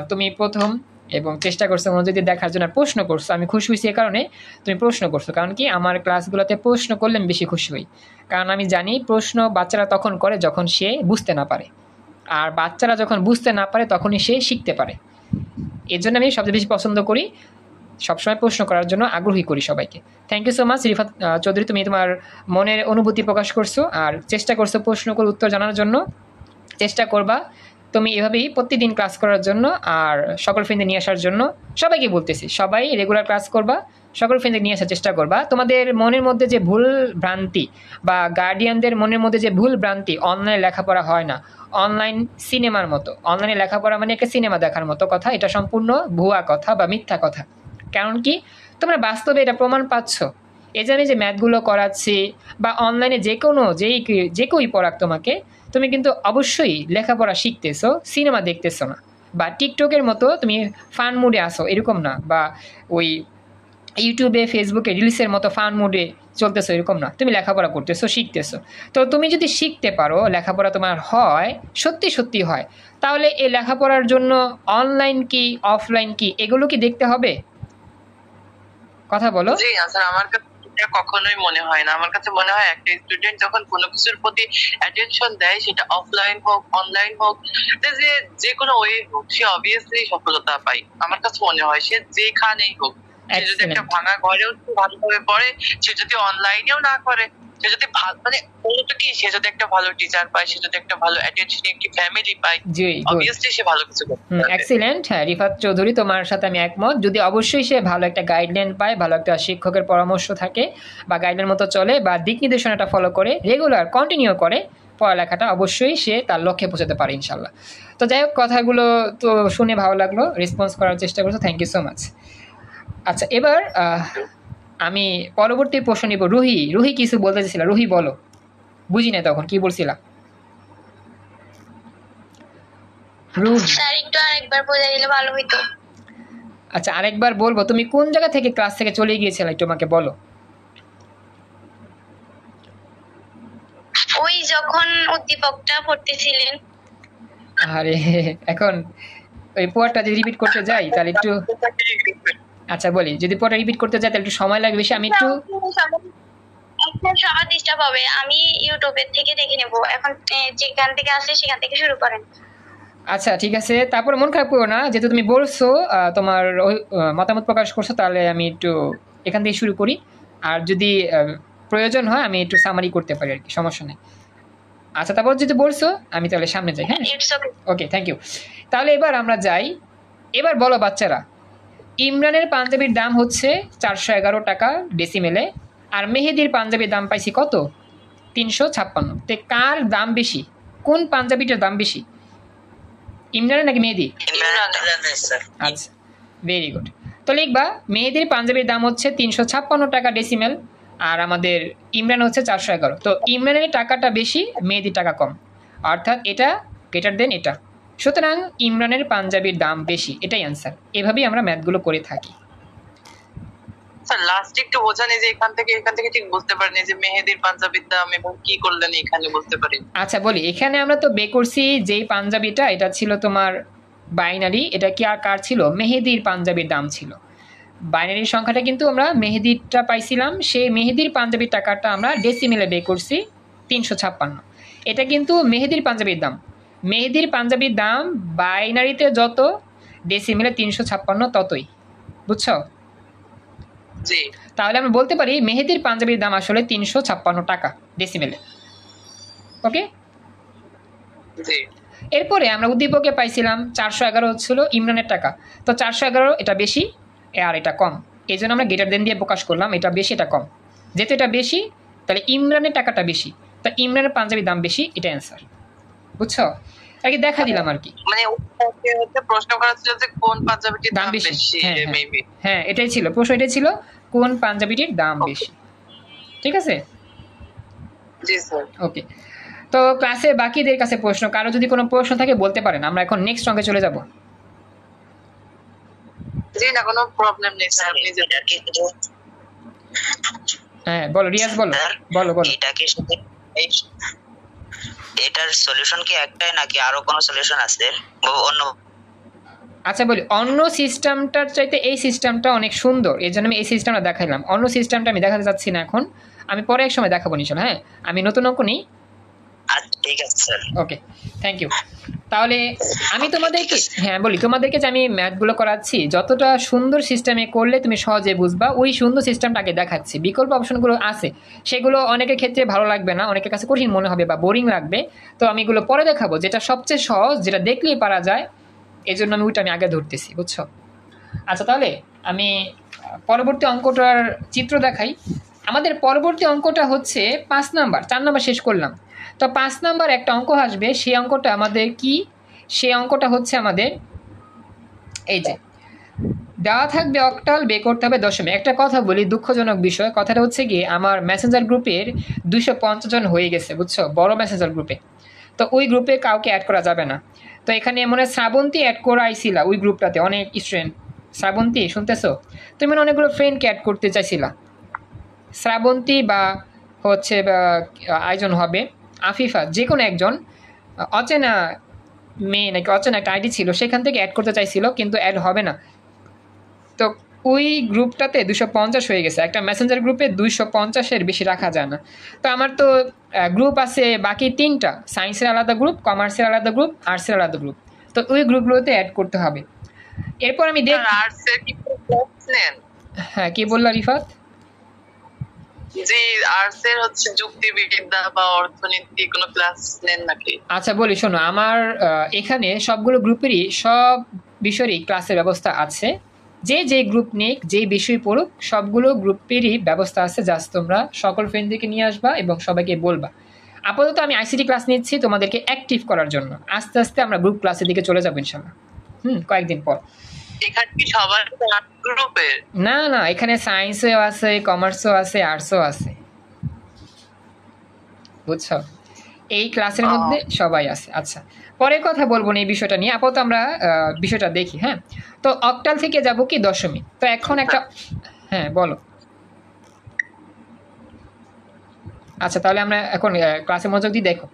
তুমি প্রথম এবং চেষ্টা করছো মনোযোগ দিয়ে দেখার জন্য, প্রশ্ন করছো। আমি খুশি হয়েছি এ কারণে তুমি প্রশ্ন করছো, কারণ কি আমার ক্লাসগুলোতে প্রশ্ন করলে আমি বেশি খুশি হই। কারণ আমি জানি প্রশ্ন বাচ্চারা তখন করে যখন সে বুঝতে না পারে, আর বাচ্চারা যখন বুঝতে না পারে তখনই সে শিখতে পারে। এর জন্য আমি সবচেয়ে বেশি পছন্দ করি, সবসময় প্রশ্ন করার জন্য আগ্রহী করি সবাইকে। Thank you so much Rifat Chowdhury, তুমি তোমার মনের অনুভূতি প্রকাশ করছো আর চেষ্টা করছো প্রশ্ন করে উত্তর জানার জন্য। চেষ্টা করবা তুমি এভাবেই প্রতিদিন ক্লাস করার জন্য, আর সকল ফ্রেন্ডে নিয়ে আসার জন্য। সবাইকে বলতেছি, সবাই রেগুলার ক্লাস করবা, সকল ফ্রেন্ডে নিয়ে আসার চেষ্টা করবা। তোমাদের মনের মধ্যে যে ভুল ভ্রান্তি, বা গার্ডিয়ানদের মনের মধ্যে যে ভুল ভ্রান্তি, অনলাইনে লেখাপড়া হয় না, অনলাইন সিনেমার মতো, অনলাইনে লেখাপড়া মানে একটা সিনেমা দেখার মতো কথা, এটা সম্পূর্ণ ভুয়া কথা বা মিথ্যা কথা। কারণ কি তোমরা বাস্তবে এটা প্রমাণ পাচ্ছ। এই জন্য যে ম্যাথগুলো করাচ্ছি বা অনলাইনে যে কেউই পড়াক তোমাকে, তুমি কিন্তু অবশ্যই লেখাপড়া শিখতেছো, সিনেমা দেখতেছো না, বা টিকটকের মতো তুমি ফান মুডে আসো এরকম না, বা ওই ইউটিউবে ফেসবুকে রিলসের মতো ফান মুডে চলতেছো এরকম না। তুমি লেখাপড়া করতেছো, শিখতেছো। তো তুমি যদি শিখতে পারো, লেখাপড়া তোমার হয়, সত্যি সত্যি হয়, তাহলে এই লেখাপড়ার জন্য অনলাইন কি অফলাইন কি এগুলো কি দেখতে হবে? কথা বলো। জি না স্যার, আমার কাছে এটা কখনোই মনে হয় না। আমার কাছে মনে হয় একটা স্টুডেন্ট যখন কোনো কিছুর প্রতি অ্যাটেনশন দেয়, সেটা অফলাইন হোক অনলাইন হোক, যে কোনো ওয়ে হোক, সে অবভিয়াসলি সফলতা পায়। আমার কাছে মনে হয় সে যেখানেই হোক, সে যদি একটা এক্সেলেন্ট। ভাঙা ঘরেও ভালোভাবে পড়ে, সে যদি অনলাইনেও না করে, সে যদি মানে মূলত কি, সে যদি একটা ভালো টিচার পায়, সে যদি একটা ভালো অ্যাটেনশন একটি ফ্যামিলি পায়, জি, গুড। অবভিয়াসলি সে ভালো কিছু করতে পারবে। এক্সিলেন্ট। হ্যাঁ, রিফাত চৌধুরী, তোমার সাথে আমি একমত। যদি অবশ্যই সে ভালো একটা গাইডলাইন পায়, ভালো একটা শিক্ষকের পরামর্শ থাকে, বা গাইডলাইন মতো চলে, বা দিক নির্দেশনাটা ফলো করে রেগুলার কন্টিনিউ করে পড়ালেখাটা, অবশ্যই সে তার লক্ষ্যে পৌঁছাতে পারে ইনশাল্লাহ। তো যাই হোক, কথাগুলো তো শুনে ভালো লাগলো, রেসপন্স করার চেষ্টা করছো, থ্যাংক ইউ সো মাচ। আচ্ছা, এবার আমি পরবর্তী প্রশ্ন নিব। রুহি, রুহি কিছু বলতে চাইছিল, রুহি বলো। বুঝি না তখন কি বলছিলা রুহি? স্যার একটু আরেকবার বলে দিলে ভালো হইতো। আচ্ছা, আরেকবার বলবো। তুমি কোন জায়গা থেকে ক্লাস থেকে চলে গিয়েছিলে একটু আমাকে বলো। ওই যখন উদ্দীপকটা পড়তেছিলেন। আরে এখন ওই পোয়াটা যদি রিপিট করতে যাই তাহলে একটু, আচ্ছা বলি, যদি পোয়াটা রিপিট করতে যাই তাহলে একটু সময় লাগবে বেশি। আমি একটু এখন সবার ডিস্টার্ব হবে, আমি ইউটিউবের থেকে দেখে নেব। এখন যেখান থেকে আসে সেখান থেকে শুরু করেন। আচ্ছা ঠিক আছে। তারপর মন খারাপ করো না, যেহেতু তুমি বলছো তোমার মতামত প্রকাশ করছো, তাহলে আমি একটু এখান থেকে শুরু করি। আর যদি প্রয়োজন হয় আমি একটু সামারি করতে পারি আর কি, সমস্যা নেই। আচ্ছা, তারপর যদি বলছো আমি তাহলে সামনে যাই। হ্যাঁ, it's okay. Okay, thank you. তাহলে এবার আমরা যাই। এবার বলো বাচ্চারা, ইমরানের পাঞ্জাবির দাম হচ্ছে 411 টাকা ডেসিমেলে, আর মেহেদির পাঞ্জাবির দাম পাইছি কত? 356। তে কার দাম বেশি? কোন পাঞ্জাবিটার দাম বেশি, ইমরানের নাকি মেহেদি? আচ্ছা, ভেরি গুড। তো লিখবা, মেহেদির পাঞ্জাবির দাম হচ্ছে 356 টাকা ডেসিমেল, আর আমাদের ইমরান হচ্ছে 411। তো ইমরানের টাকাটা বেশি, মেহেদির টাকা কম, অর্থাৎ এটা গ্রেটার দেন এটা। সুতরাং ইমরানের পাঞ্জাবির দাম বেশি, এটাই অ্যান্সার। এভাবেই আমরা ম্যাথগুলো করে থাকি। স্যার লাস্ট একটু বোঝানি যে এখান থেকে ঠিক বুঝতে পারিনি যে মেহেদির পাঞ্জাবির দাম এবং কি করলেন এখানে বুঝতে পারি। আচ্ছা বলি, এখানে আমরা তো বে করছি যেই পাঞ্জাবিটা, এটা ছিল তোমার বাইনারি। এটা কি আর কার ছিল? মেহেদির পাঞ্জাবির দাম ছিল। বাইনারির সংখ্যাটা কিন্তু আমরা মেহেদিরটা পাইছিলাম, সেই মেহেদির পাঞ্জাবির টাকাটা আমরা ডেসিমেলে বে করছি 356। এটা কিন্তু মেহেদির পাঞ্জাবির দাম। মেহেদির পাঞ্জাবির দাম বাইনারিতে যত, ডেসিমেলে 356 ততই। বুঝছো? জি। তাহলে আমরা বলতে পারি মেহেদির পাঞ্জাবির দাম আসলে 356 টাকা ডেসিমেলে। ওকে। জি। এরপরে আমরা উদ্দীপকে পাইছিলাম 411 হচ্ছিল ইমরানের টাকা। তো 411 এটা বেশি আর এটা কম, এই জন্য আমরা গ্রেটার দেন দিয়ে প্রকাশ করলাম, এটা বেশি এটা কম। যেহেতু এটা বেশি, তাহলে ইমরানের টাকাটা বেশি, তা ইমরানের পাঞ্জাবির দাম বেশি, এটা অ্যান্সার। বুঝছো? আর কি দেখা দিলাম আর কি, মানে হচ্ছে প্রশ্ন করা ছিল যে কোন পাঞ্জাবিটির দাম দাম বেশি। বেশি, হ্যাঁ হ্যাঁ মেবি। হ্যাঁ, এটাই ছিল প্রশ্ন, এটাই ছিল কোন পাঞ্জাবিটির দাম বেশি। ঠিক আছে, জি স্যার। ওকে। তো ক্লাসে বাকিদের কাছে প্রশ্ন, কারো যদি কোনো প্রশ্ন থাকে বলতে পারেন, আমরা এখন নেক্সট অঙ্কে চলে যাব। জি না, কোনো প্রবলেম নেই স্যার, আপনি যেটা কি। হ্যাঁ বলো রিয়াজ, বলো বলো বলো। এটা কি এটার সলিউশন কি একটাই নাকি আরো কোনো সলিউশন আছে অন্য? আচ্ছা বলি, অন্য সিস্টেমটার চাইতে এই সিস্টেমটা অনেক সুন্দর, এই জন্য আমি এই সিস্টেমটা দেখাইলাম। অন্য সিস্টেমটা আমি দেখাতে যাচ্ছি না এখন, আমি পরে এক সময় দেখাবো নিশ্চয়। হ্যাঁ, আমি নতুন অঙ্ক নিই। আচ্ছা ঠিক আছে স্যার। Okay, thank you. তাহলে আমি তোমাদেরকে, হ্যাঁ বলি, তোমাদেরকে যে আমি ম্যাথগুলো করাচ্ছি, যতটা সুন্দর সিস্টেমে করলে তুমি সহজে বুঝবা, ওই সুন্দর সিস্টেমটাকে দেখাচ্ছি। বিকল্প অপশনগুলো আছে, সেগুলো অনেকের ক্ষেত্রে ভালো লাগবে না, অনেকের কাছে কঠিন মনে হবে বা বোরিং লাগবে। তো আমি এগুলো পরে দেখাবো, যেটা সবচেয়ে সহজ, যেটা দেখলেই পারা যায়, এই জন্য আমি ওইটা আগে ধরতেছি। বুঝছো? আচ্ছা, তাহলে আমি পরবর্তী অঙ্কটার চিত্র দেখাই। আমাদের পরবর্তী অঙ্কটা হচ্ছে 5 নাম্বার, 4 নাম্বার শেষ করলাম। তো 5 নাম্বার একটা অঙ্ক আসবে, সেই অঙ্কটা আমাদের কি? সেই অঙ্কটা হচ্ছে আমাদের এই যে দেওয়া থাকবে অক্টাল, বের করতে হবে দশমিক। একটা কথা বলি, দুঃখজনক বিষয়, কথাটা হচ্ছে গিয়ে আমার মেসেঞ্জার গ্রুপের 250 জন হয়ে গেছে, বুঝছো, বড় মেসেঞ্জার গ্রুপে। তো ওই গ্রুপে কাউকে অ্যাড করা যাবে না। তো এখানে মনে শ্রাবন্তী অ্যাড করা আইছিলা ওই গ্রুপটাতে, অনেক স্টুডেন্ট। শ্রাবন্তী শুনতেছো? তুমি মানে অনেকগুলো ফ্রেন্ডকে অ্যাড করতে চাইছিলা। শ্রাবন্তী বা হচ্ছে আয়োজন হবে আফিফা, যে কোনো একজন, অচেনা মেয়ে নাকি অচেনা একটা আইডি ছিল, সেখান থেকে অ্যাড করতে চাইছিল, কিন্তু অ্যাড হবে না। তো ওই গ্রুপটাতে 250 হয়ে গেছে। একটা মেসেঞ্জার গ্রুপে 250-এর বেশি রাখা যায় না। তো আমার তো গ্রুপ আছে বাকি 3টা, সায়েন্সের আলাদা গ্রুপ, কমার্সের আলাদা গ্রুপ, আর্টসের আলাদা গ্রুপ। তো ওই গ্রুপগুলোতে অ্যাড করতে হবে। এরপর আমি দেখ, আর্টস এর কি ক্লাস নেন? হ্যাঁ কি বললা রিফাত? জি, আর্টস এর হচ্ছে যুক্তিবিদ্যা বা অর্থনীতি কোনো ক্লাস নেন নাকি? আচ্ছা বলি শোনো, আমার এখানে সবগুলো গ্রুপেরই সব বিষয়েরই ক্লাসের ব্যবস্থা আছে। যে যে গ্রুপ নিক, যে বিষয় পড়ুক, সবগুলো গ্রুপেরই ব্যবস্থা আছে। জাস্ট তোমরা সকল ফ্রেন্ডদেরকে নিয়ে আসবা এবং সবাইকে বলবা। আপাতত আমি আইসিটি ক্লাস নিচ্ছি তোমাদেরকে অ্যাক্টিভ করার জন্য। আস্তে আস্তে আমরা গ্রুপ ক্লাসের দিকে চলে যাবো ইনশাল্লাহ, কয়েকদিন পর। এখানে কি সবার গ্রুপের? না না, এখানে সায়েন্সও আছে, কমার্সও আছে, আর্টসও আছে, বুঝছো? এই ক্লাসের মধ্যে সবাই আছে। আচ্ছা, পরে কথা বলবো না এই বিষয়টা নিয়ে, আপাতত আমরা বিষয়টা দেখি। হ্যাঁ, তো অক্টাল থেকে যাব কি দশমিক। তো এখন একটা, হ্যাঁ বলো। আচ্ছা তাহলে আমরা এখন ক্লাসে মনোযোগ দিয়ে দেখো।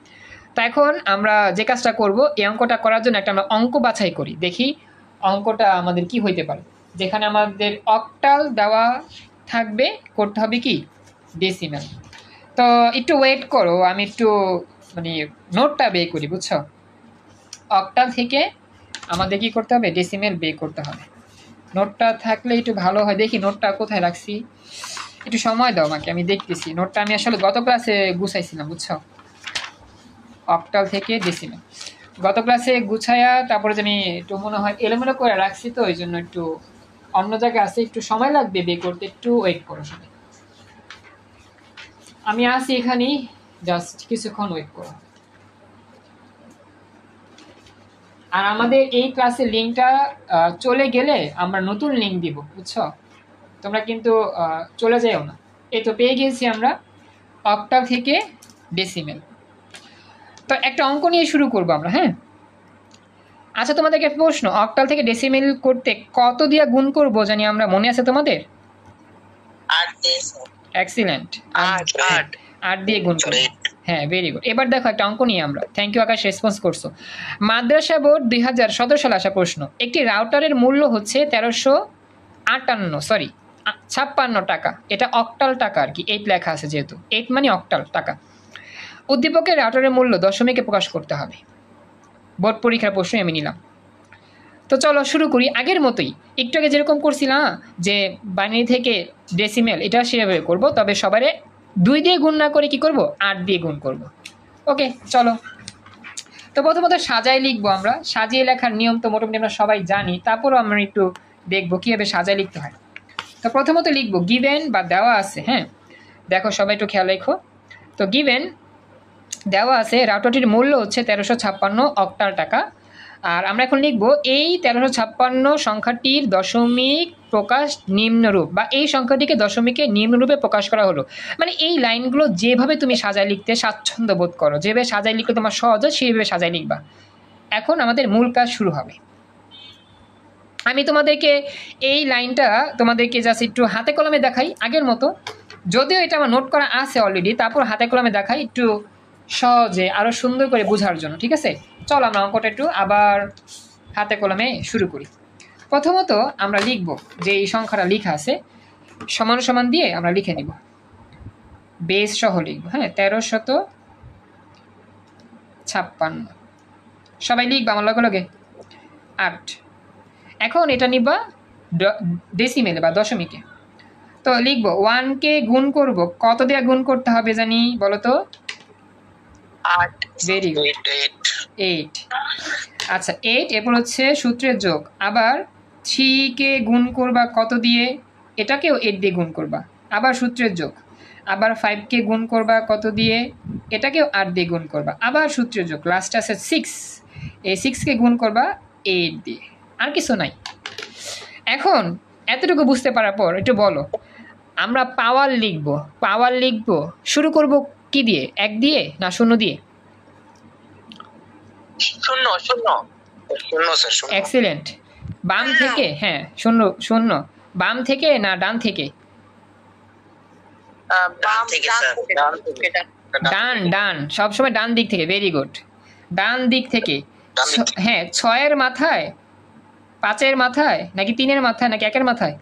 তো এখন আমরা যে কাজটা করব, এই অঙ্কটা করার জন্য একটা আমরা অঙ্ক বাছাই করি, দেখি অঙ্কটা আমাদের কি হইতে পারে। যেখানে আমাদের অক্টাল দেওয়া থাকবে, করতে হবে কি ডেসিমেল। তো একটু ওয়েট করো, আমি একটু মানে নোটটা বের করি, বুঝছো? অক্টাল থেকে আমাদের কি করতে হবে, ডেসিমেল বের করতে হবে। নোটটা থাকলে একটু ভালো হয়। দেখি নোটটা কোথায় রাখছি, একটু সময় দাও আমাকে, আমি দেখতেছি। নোটটা আমি আসলে গত ক্লাসে গুছাইছিলাম, বুঝছো? অক্টাল থেকে ডেসিমেল গত ক্লাসে গুছাইয়া তারপরে যে আমি একটু মনে হয় এলোমেলো করে রাখছি, তো ওই জন্য একটু অন্য জায়গায় আছে, একটু সময় লাগবে বের করতে, একটু ওয়েট করো সবাই। আমি আসি এখানেই, জাস্ট কিছুক্ষণ ওয়েট করো। আর আমাদের এই ক্লাসের লিঙ্কটা চলে গেলে আমরা নতুন লিঙ্ক দিব, বুঝছো? তোমরা কিন্তু চলে যাও না। এই তো পেয়ে গেছি আমরা অক্টাল থেকে ডেসিমেল। তো একটা অঙ্ক নিয়ে শুরু করবো আমরা। হ্যাঁ, আচ্ছা তোমাদেরকে একটা প্রশ্ন, অক্টাল থেকে ডেসিমেল করতে কত দিয়ে গুণ করবো জানি আমরা, মনে আছে তোমাদের? 8 দিয়ে স্যার। এক্সিলেন্ট, 8 দিয়ে গুণ করবো। Great. হ্যাঁ ভেরি গুড। এবার দেখো একটা অঙ্ক নিয়ে আমরা, থ্যাংক ইউ আকাশ, রেসপন্স করছো। মাদ্রাসা বোর্ড 2017 সালে আসা প্রশ্ন। একটি রাউটারের মূল্য হচ্ছে 1358 টাকা। এটা অক্টাল টাকা আর কি, 8 লেখা আছে যেহেতু 8 মানে অক্টাল টাকা। উদ্দীপকের রাউটারের মূল্য দশমিকে প্রকাশ করতে হবে। বোর্ড পরীক্ষার প্রশ্ন আমি নিলাম। তো চলো শুরু করি আগের মতোই, একটু আগে যেরকম করছিলাম যে বাইনারি থেকে ডেসিমেল, এটা সেভাবে করব, তবে সবারে 2 দিয়ে গুণ না করে কি করব, 8 দিয়ে গুণ করব। ওকে চলো। তো প্রথমত সাজায় লিখবো আমরা। সাজিয়ে লেখার নিয়ম তো মোটামুটি আমরা সবাই জানি, তারপরও আমরা একটু দেখবো কীভাবে সাজায় লিখতে হয়। তো প্রথমত লিখবো গিভেন বা দেওয়া আছে। হ্যাঁ দেখো সবাই একটু খেয়াল রেখো। তো গিভেন দেওয়া আছে রাউটারটির মূল্য হচ্ছে 1356 অক্টাল টাকা। আর আমরা এখন লিখব এই 1356 সংখ্যাটির দশমিক প্রকাশ নিম্নরূপ, বা এই সংখ্যাটিকে দশমিকে নিম্নরূপে প্রকাশ করা হলো। মানে এই লাইনগুলো যেভাবে তুমি সাজায় লিখতে স্বাচ্ছন্দ্য বোধ করো, যেভাবে সাজায় লিখতে তোমার সহজ হয় সেইভাবে সাজায় লিখবা। এখন আমাদের মূল কাজ শুরু হবে। আমি তোমাদেরকে এই লাইনটা তোমাদেরকে জাস্ট একটু হাতে কলমে দেখাই আগের মতো, যদিও এটা আমার নোট করা আছে অলরেডি, তারপর হাতে কলমে দেখাই একটু সহজে আরও সুন্দর করে বোঝার জন্য। ঠিক আছে, চলো আমরা অঙ্কটা একটু আবার হাতে কলমে শুরু করি। প্রথমত আমরা লিখব যে এই সংখ্যাটা লেখা আছে সমান সমান দিয়ে আমরা লিখে নিব, বেস সহ লিখব। হ্যাঁ 1356 সবাই লিখবা আমার লগে লগে 8। এখন এটা নিবা ডেসিমেলে বা দশমিকে। তো লিখব 1কে গুণ করব, কত দিয়ে গুণ করতে হবে জানি বলো তো? 8। Very good, 8। আচ্ছা 8, এরপর হচ্ছে সূত্রের যোগ। আবার 3কে গুণ করবা কত দিয়ে, এটাকেও 8 দিয়ে গুণ করবা, আবার সূত্রের যোগ। আবার 5কে গুণ করবা কত দিয়ে, এটাকেও 8 দিয়ে গুণ করবা, আবার সূত্রের যোগ। লাস্ট আছে 6, এই 6কে গুণ করবা 8 দিয়ে, আর কিছু নাই। এখন এতটুকু বুঝতে পারার পর একটু বলো, আমরা পাওয়ার লিখব শুরু করব কি দিয়ে, 1 দিয়ে না 0 দিয়ে? শূন্য স্যার, শূন্য। এক্সিলেন্ট। বাম থেকে, হ্যাঁ 0 বাম থেকে না ডান থেকে? বাম থেকে, ডান স্যার। থেকে, ডান সবসময় ডান দিক থেকে। ভেরি গুড, ডান দিক থেকে। হ্যাঁ 6-এর মাথায়, 5-এর মাথায়, নাকি 3-এর মাথায়, নাকি 1-এর মাথায়?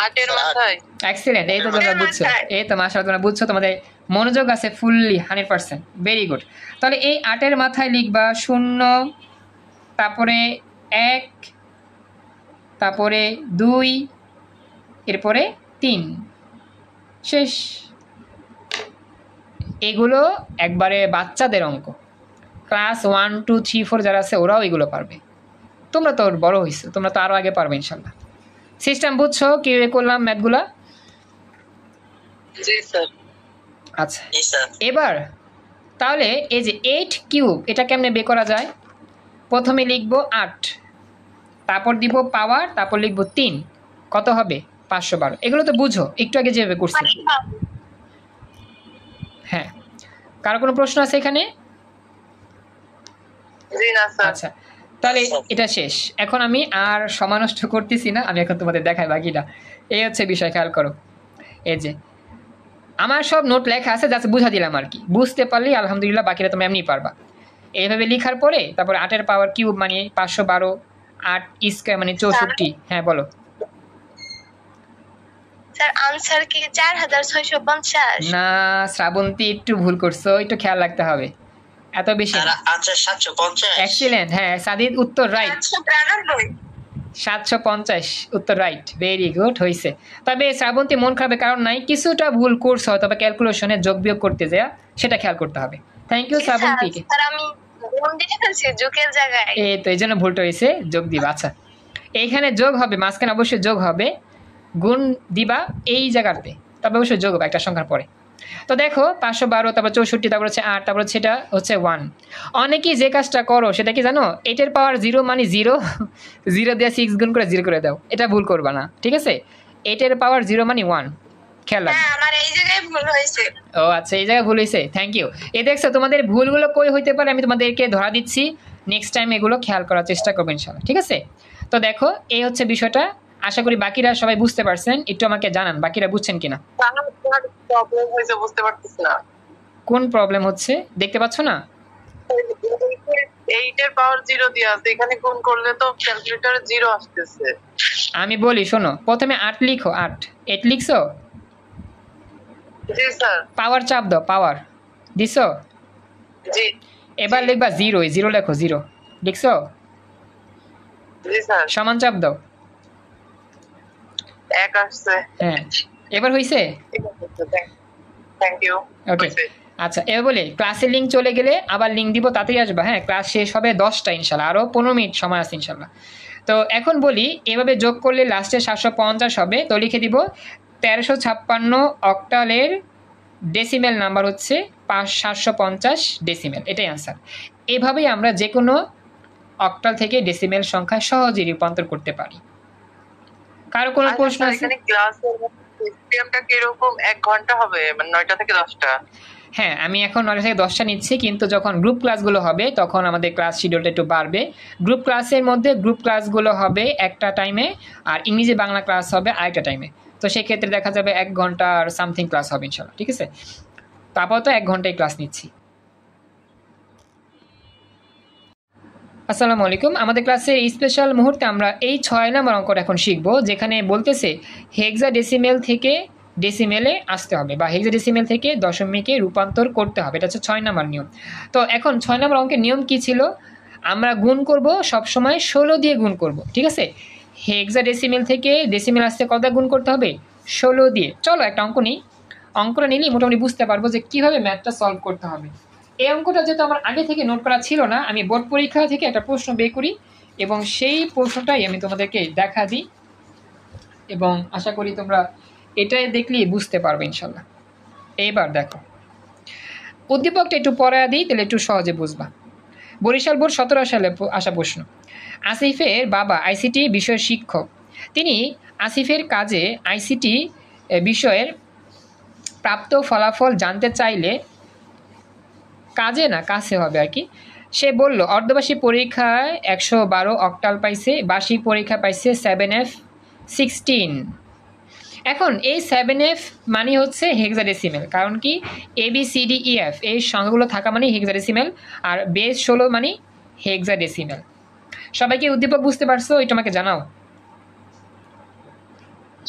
8 এর মাথায় এক্সিলেন্ট, এই তো তোমরা বুঝছো, এই তো মাশাআল্লাহ তোমরা বুঝছো, তোমাদের মনোযোগ আছে ফুললি 100%, ভেরি গুড। তাহলে এই 8 এর মাথায় লিখবা 0, তারপরে 1, তারপরে 2, এরপরে 3, শেষ। এগুলো একবারে বাচ্চাদের অঙ্ক, ক্লাস 1, 2, 3, 4 যারা আছে ওরাও এগুলো পারবে। তোমরা তো বড় হয়েছো, তোমরা তো আরও আগে পারবে ইনশাল্লাহ। সিস্টেম বুঝছো কীভাবে করলাম ম্যাথগুলা? জি স্যার। আচ্ছা, জি স্যার। এবার তাহলে এই যে 8 কিউব এটা কেমনে বের করা যায়? প্রথমে লিখবো 8, তারপর দিব পাওয়ার, তারপর লিখবো 3, কত হবে? 512। এগুলো তো বুঝো, একটু আগে যেভাবে করছি। হ্যাঁ, কারো কোনো প্রশ্ন আছে এখানে? জি না স্যার। আচ্ছা, তাহলে এটা শেষ। এখন আমি আর সময় নষ্ট করতেছি না, আমি এখন তোমাদের দেখাই বাকিটা। এই হচ্ছে বিষয়, খেয়াল করো। এই যে আমার সব নোট লেখা আছে, জাস্ট বুঝা দিলাম আর কি। বুঝতে পারলেই আলহামদুলিল্লাহ, বাকিটা তুমি এমনি পারবা। এইভাবে লেখার পরে তারপর 8 এর পাওয়ার কিউব মানে 512, 8 স্কয়ার মানে 64। হ্যাঁ বলো। স্যার আনসার কি 4650? না শ্রাবন্তী, একটু ভুল করছো, একটু খেয়াল রাখতে হবে, এত বেশি স্যার না। আনসার 750। এক্সিলেন্ট, হ্যাঁ সাদিদ উত্তর রাইট, 793। 750 উত্তর রাইট, ভেরি গুড হয়েছে। তবে শ্রাবন্তী মন খারাপের কারণ নাই, কিছুটা ভুল করছো তবে ক্যালকুলেশনে যোগ বিয়োগ করতে যা, সেটা খেয়াল করতে হবে। Thank you শ্রাবন্তীকে। স্যার আমি গুণ দিয়ে ফেলছি যোগের জায়গায়। এই তো এই জন্য ভুলটা হয়েছে, যোগ দিবা। আচ্ছা, এইখানে যোগ হবে, মাঝখানে অবশ্যই যোগ হবে, গুণ দিবা এই জায়গাতে, তবে অবশ্যই যোগ হবে একটা সংখ্যার পরে। তো দেখো 512, তারপর 64, তারপর হচ্ছে 8, তারপর সেটা হচ্ছে 1। অনেকেই যে কাজটা করো সেটা কি জানো? 8 এর পাওয়ার 0 মানে 0, 0 দিয়ে 6 গুণ করে 0 করে দাও, এটা ভুল করবা না, ঠিক আছে? 8 এর পাওয়ার 0 মানে 1, খেয়াল রাখবে। হ্যাঁ আমার এই জায়গায় ভুল হয়েছে। ও আচ্ছা, এই জায়গায় ভুল হয়েছে, থ্যাংক ইউ। এই দেখছো তোমাদের ভুলগুলো কই হইতে পারে, আমি তোমাদেরকে ধরা দিচ্ছি, নেক্সট টাইম এগুলো খেয়াল করার চেষ্টা করবো ইনশাআল্লাহ, ঠিক আছে? তো দেখো এই হচ্ছে বিষয়টা, আশা করি বাকিরা সবাই বুঝতে পারছেন। একটু আমাকে জানান বাকিরা বুঝছেন কিনা। প্রবলেম হয়েছে, বুঝতে পারতেছি না। কোন প্রবলেম হচ্ছে দেখতে পাচ্ছ না? 8 এর পাওয়ার 0 দিয়ে আছে, এখানে গুণ করলে তো ক্যালকুলেটরে 0 আসতেছে। আমি বলি শোনো, প্রথমে 8 লিখো, 8 লিখছো, জি স্যার। পাওয়ার চাপ দাও, পাওয়ার দিছো, জি এবার লিখবা 0, 0 লেখো, 0 লিখছো, জি স্যার। সমান চাপ দাও। 1 আসছে। হ্যাঁ, এবার হইছে? Thank you. ওকে, আচ্ছা এবার বলি ক্লাসের লিঙ্ক চলে গেলে আবার লিঙ্ক দিব, তাতেই আসবা। হ্যাঁ, ক্লাস শেষ হবে 10টা ইনশাল্লাহ, আরও 15 মিনিট সময় আছে ইনশাল্লাহ। তো এখন বলি এভাবে যোগ করলে লাস্টে 750 হবে, তো লিখে দিব 1356 অক্টালের ডেসিমেল নাম্বার হচ্ছে 750 ডেসিমেল, এটাই আনসার। এভাবেই আমরা যে কোনো অক্টাল থেকে ডেসিমেল সংখ্যা সহজে রূপান্তর করতে পারি। কারো কোনো প্রশ্ন আছে? এখানে ক্লাসের সিস্টেমটা কি এরকম 1 ঘন্টা হবে, মানে 9টা থেকে 10টা? হ্যাঁ, আমি এখন 9টা থেকে 10টা নিচ্ছি, কিন্তু যখন গ্রুপ ক্লাসগুলো হবে তখন আমাদের ক্লাস শিডিউলটা একটু বাড়বে। গ্রুপ ক্লাসের মধ্যে গ্রুপ ক্লাসগুলো হবে একটা টাইমে, আর ইংরেজি বাংলা ক্লাস হবে আরেকটা টাইমে। তো সেক্ষেত্রে দেখা যাবে 1 ঘন্টা আর সামথিং ক্লাস হবে ইনশাল্লাহ, ঠিক আছে? তো আপাতত 1 ঘন্টায় ক্লাস নিচ্ছি। আসসালামু আলাইকুম। আমাদের ক্লাসের স্পেশাল মুহূর্তে আমরা এই 6 নম্বর অঙ্কটা এখন শিখবো, যেখানে বলতেছে হেক্সাডেসিমেল থেকে ডেসিমেলে আসতে হবে, বা হেক্সাডেসিমেল থেকে দশমিকে রূপান্তর করতে হবে। এটা হচ্ছে 6 নম্বর নিয়ম। তো এখন 6 নম্বর অঙ্কের নিয়ম কি ছিল? আমরা গুণ করব সবসময় 16 দিয়ে গুণ করব, ঠিক আছে? হেক্সাডেসিমেল থেকে ডেসিমেল আসতে কত গুণ করতে হবে? 16 দিয়ে। চলো একটা অঙ্ক নিই, অঙ্কটা নিলেই মোটামুটি বুঝতে পারবো যে কীভাবে ম্যাথটা সলভ করতে হবে। এই অঙ্কটা যেহেতু আমার আগে থেকে নোট করা ছিল না, আমি বোর্ড পরীক্ষা থেকে একটা প্রশ্ন বের করি এবং সেই প্রশ্নটাই আমি তোমাদেরকে দেখা দিই, এবং আশা করি তোমরা এটাই দেখলেই বুঝতে পারবে ইনশাল্লাহ। এইবার দেখো, উদ্দীপকটা একটু পড়া দিই, তাহলে একটু সহজে বুঝবা। বরিশাল বোর্ড 17 সালে আসা প্রশ্ন। আসিফের বাবা আইসিটি বিষয়ের শিক্ষক, তিনি আসিফের কাজে আইসিটি বিষয়ের প্রাপ্ত ফলাফল জানতে চাইলে, কাজে না কাছে হবে আর কি, সে বলল অর্ধবার্ষিক পরীক্ষায় 112 অক্টাল পাইছে, বার্ষিক পরীক্ষা পাইছে 7F16। এখন এই 7F মানে হচ্ছে হেক্সাডেসিমেল, কারণ কি ABCDEF এই সংখ্যাগুলো থাকা মানে হেক্সাডেসিমেল, আর বেস 16 মানে হেক্সাডেসিমেল। সবাইকে উদ্দীপক বুঝতে পারছো? এটা আমাকে জানাও।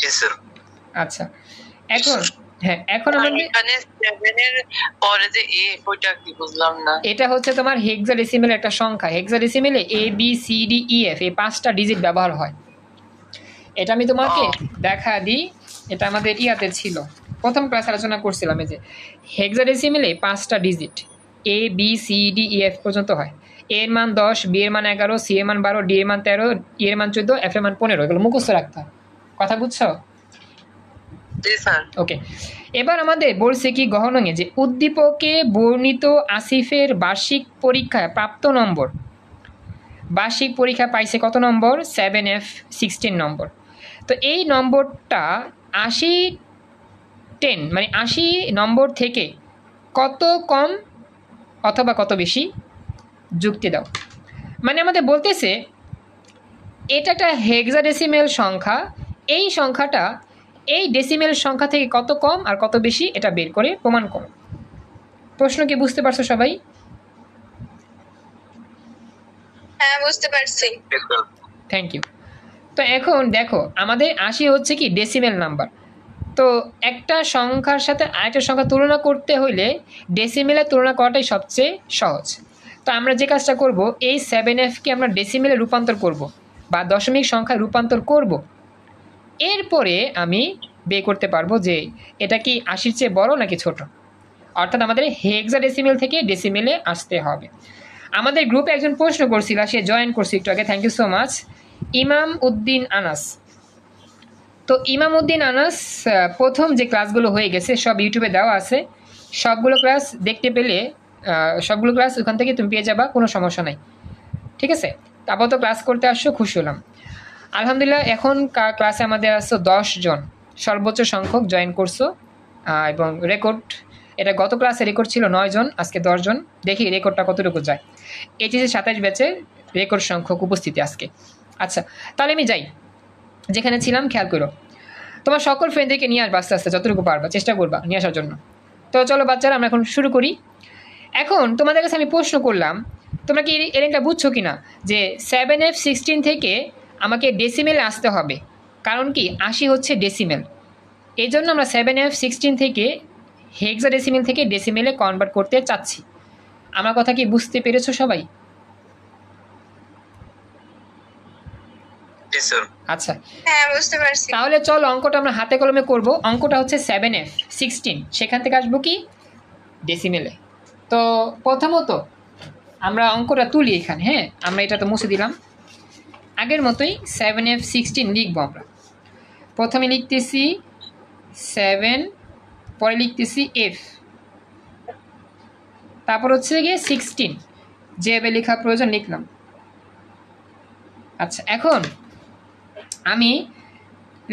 জি স্যার। আচ্ছা এখন হ্যাঁ এখন আমাদের এখানে 7 এর পরে যে এ ওইটা কি বুঝলাম না। এটা হচ্ছে তোমার হেক্সাডেসিমেল একটা সংখ্যা। হেক্সাডেসিমেলে A B C D E F এই 5টা ডিজিট ব্যবহার হয়। এটা আমি তোমাকে দেখা দিই, এটা আমাদের ইয়াতে ছিল, প্রথম ক্লাস আলোচনা করছিলাম। এই যে হেক্সাডেসিমেলে 5টা digit A B C D E F পর্যন্ত হয়। এ এর মান 10, বি এর মান 11, সি এর মান 12, ডি এর মান 13, ই এর মান 14, এফ এর মান 15। এগুলো মুখস্থ রাখতে হয়। কথা বুঝছো? জি স্যার। ওকে, এবার আমাদের বলছে কি গহনঙে যে উদ্দীপকে বর্ণিত আসিফের বার্ষিক পরীক্ষায় প্রাপ্ত নম্বর, বার্ষিক পরীক্ষা পাইছে কত নম্বর? 7F 16 নম্বর। তো এই নম্বরটা 80 মানে 80 নম্বর থেকে কত কম অথবা কত বেশি যুক্তি দাও। মানে আমাদের বলতেছে এটা একটা হেক্সাডেসিমেল সংখ্যা, এই সংখ্যাটা এই ডেসিমেল সংখ্যা থেকে কত কম আর কত বেশি এটা বের করে প্রমাণ করো। প্রশ্ন কি বুঝতে পারছো সবাই? হ্যাঁ বুঝতে পারছি। Thank you. তো এখন দেখো আমাদের 80 হচ্ছে কি ডেসিমেল নাম্বার। তো একটা সংখ্যার সাথে আরেকটা সংখ্যা তুলনা করতে হইলে ডেসিমেলে তুলনা করাটাই সবচেয়ে সহজ। তো আমরা যে কাজটা করব, এই 7Fকে আমরা ডেসিমেলে রূপান্তর করব বা দশমিক সংখ্যায় রূপান্তর করব। এরপরে আমি বের করতে পারবো যে এটা কি 80-র চেয়ে বড় নাকি ছোট। অর্থাৎ আমাদের হেক্সাডেসিমেল থেকে ডেসিমেলে আসতে হবে। আমাদের গ্রুপে একজন প্রশ্ন করছিল, সে জয়েন করছে একটু আগে, থ্যাংক ইউ সো মাচ, ইমাম উদ্দিন আনাস। তো ইমাম উদ্দিন আনাস প্রথম যে ক্লাসগুলো হয়ে গেছে সব ইউটিউবে দেওয়া আছে, সবগুলো ক্লাস দেখতে পেলে সবগুলো ক্লাস ওখান থেকে তুমি পেয়ে যাবা, কোনো সমস্যা নাই। ঠিক আছে, তারপর তো ক্লাস করতে আসছো, খুশি হলাম। আলহামদুলিল্লাহ এখন ক্লাসে আমাদের আসছো 10 জন, সর্বোচ্চ সংখ্যক জয়েন করছো। এবং রেকর্ড, এটা গত ক্লাসে রেকর্ড ছিল 9 জন, আজকে 10 জন। দেখি রেকর্ডটা কতটুকু যায়। এইচএসসি 27 ব্যাচের রেকর্ড সংখ্যক উপস্থিতি আজকে। আচ্ছা তাহলে আমি যাই, যেখানে ছিলাম খেয়াল করো। তোমার সকল ফ্রেন্ডদেরকে নিয়ে আসবা আস্তে আস্তে, যতটুকু পারবা চেষ্টা করবা নিয়ে আসার জন্য। তো চলো বাচ্চারা আমরা এখন শুরু করি। এখন তোমাদের কাছে আমি প্রশ্ন করলাম, তোমরা কি এই রেঞ্জটা বুঝছো কি না, যে 7F 16 থেকে আমাকে ডেসিমেলে আসতে হবে। কারণ কি 80 হচ্ছে ডেসিমেল, এই জন্য আমরা 7F 16 থেকে হেক্সাডেসিমেল থেকে ডেসিমেলে কনভার্ট করতে চাচ্ছি। আমার কথা কি বুঝতে পেরেছো সবাই? আচ্ছা হ্যাঁ বুঝতে পারছি। তাহলে চলো অঙ্কটা আমরা হাতে কলমে করব। অঙ্কটা হচ্ছে 7F 16, সেখান থেকে আসবো কি ডেসিমেলে। তো প্রথমত আমরা অঙ্কটা তুলি এখানে। হ্যাঁ আমরা এটা তো মুছে দিলাম, আগের মতোই 7F 16 লিখবো আমরা। প্রথমে লিখতেছি 7, পরে লিখতেছি F, তারপর হচ্ছে গিয়ে 16, যেভাবে লেখা প্রয়োজন লিখলাম। আচ্ছা এখন আমি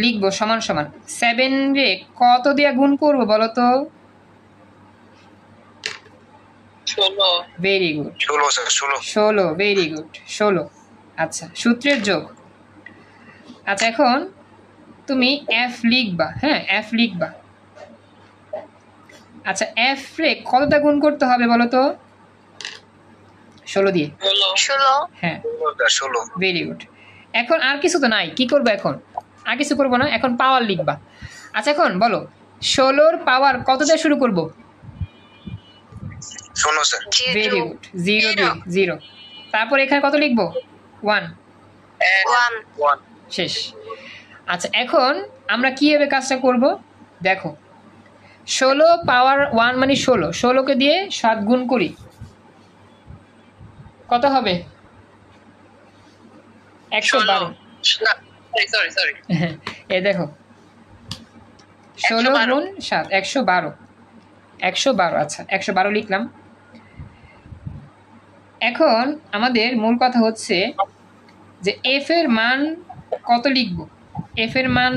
লিখবো সমান সমান 7 রে কত দিয়ে গুণ করবো বলো তো? 16। Very good, 16, very good 16। আচ্ছা সূত্রের যোগ। আচ্ছা এখন তুমি F লিখবা। হ্যাঁ F লিখবা। আচ্ছা F রে কতটা গুণ করতে হবে বলো তো? 16 দিয়ে। 16। হ্যাঁ 16, ভেরি গুড। এখন আর কিছু তো নাই, কি করবো এখন? আর কিছু করবো না, এখন পাওয়ার লিখবা। আচ্ছা এখন বলো 16-র পাওয়ার কত দিয়ে শুরু করবো? ভেরি গুড, 0 দিয়ে 0। তারপর এখানে কত লিখবো? 1। শেষ। আচ্ছা এখন আমরা কীভাবে কাজটা করব দেখো, 16 পাওয়ার 1 মানে 16, 16কে দিয়ে 7 গুণ করি, কত হবে? 112। সরি এই দেখো 16 গুণ 7 112, 112। আচ্ছা 112 লিখলাম। এখন আমাদের মূল কথা হচ্ছে যে F এর মান কত লিখব। F এর মান,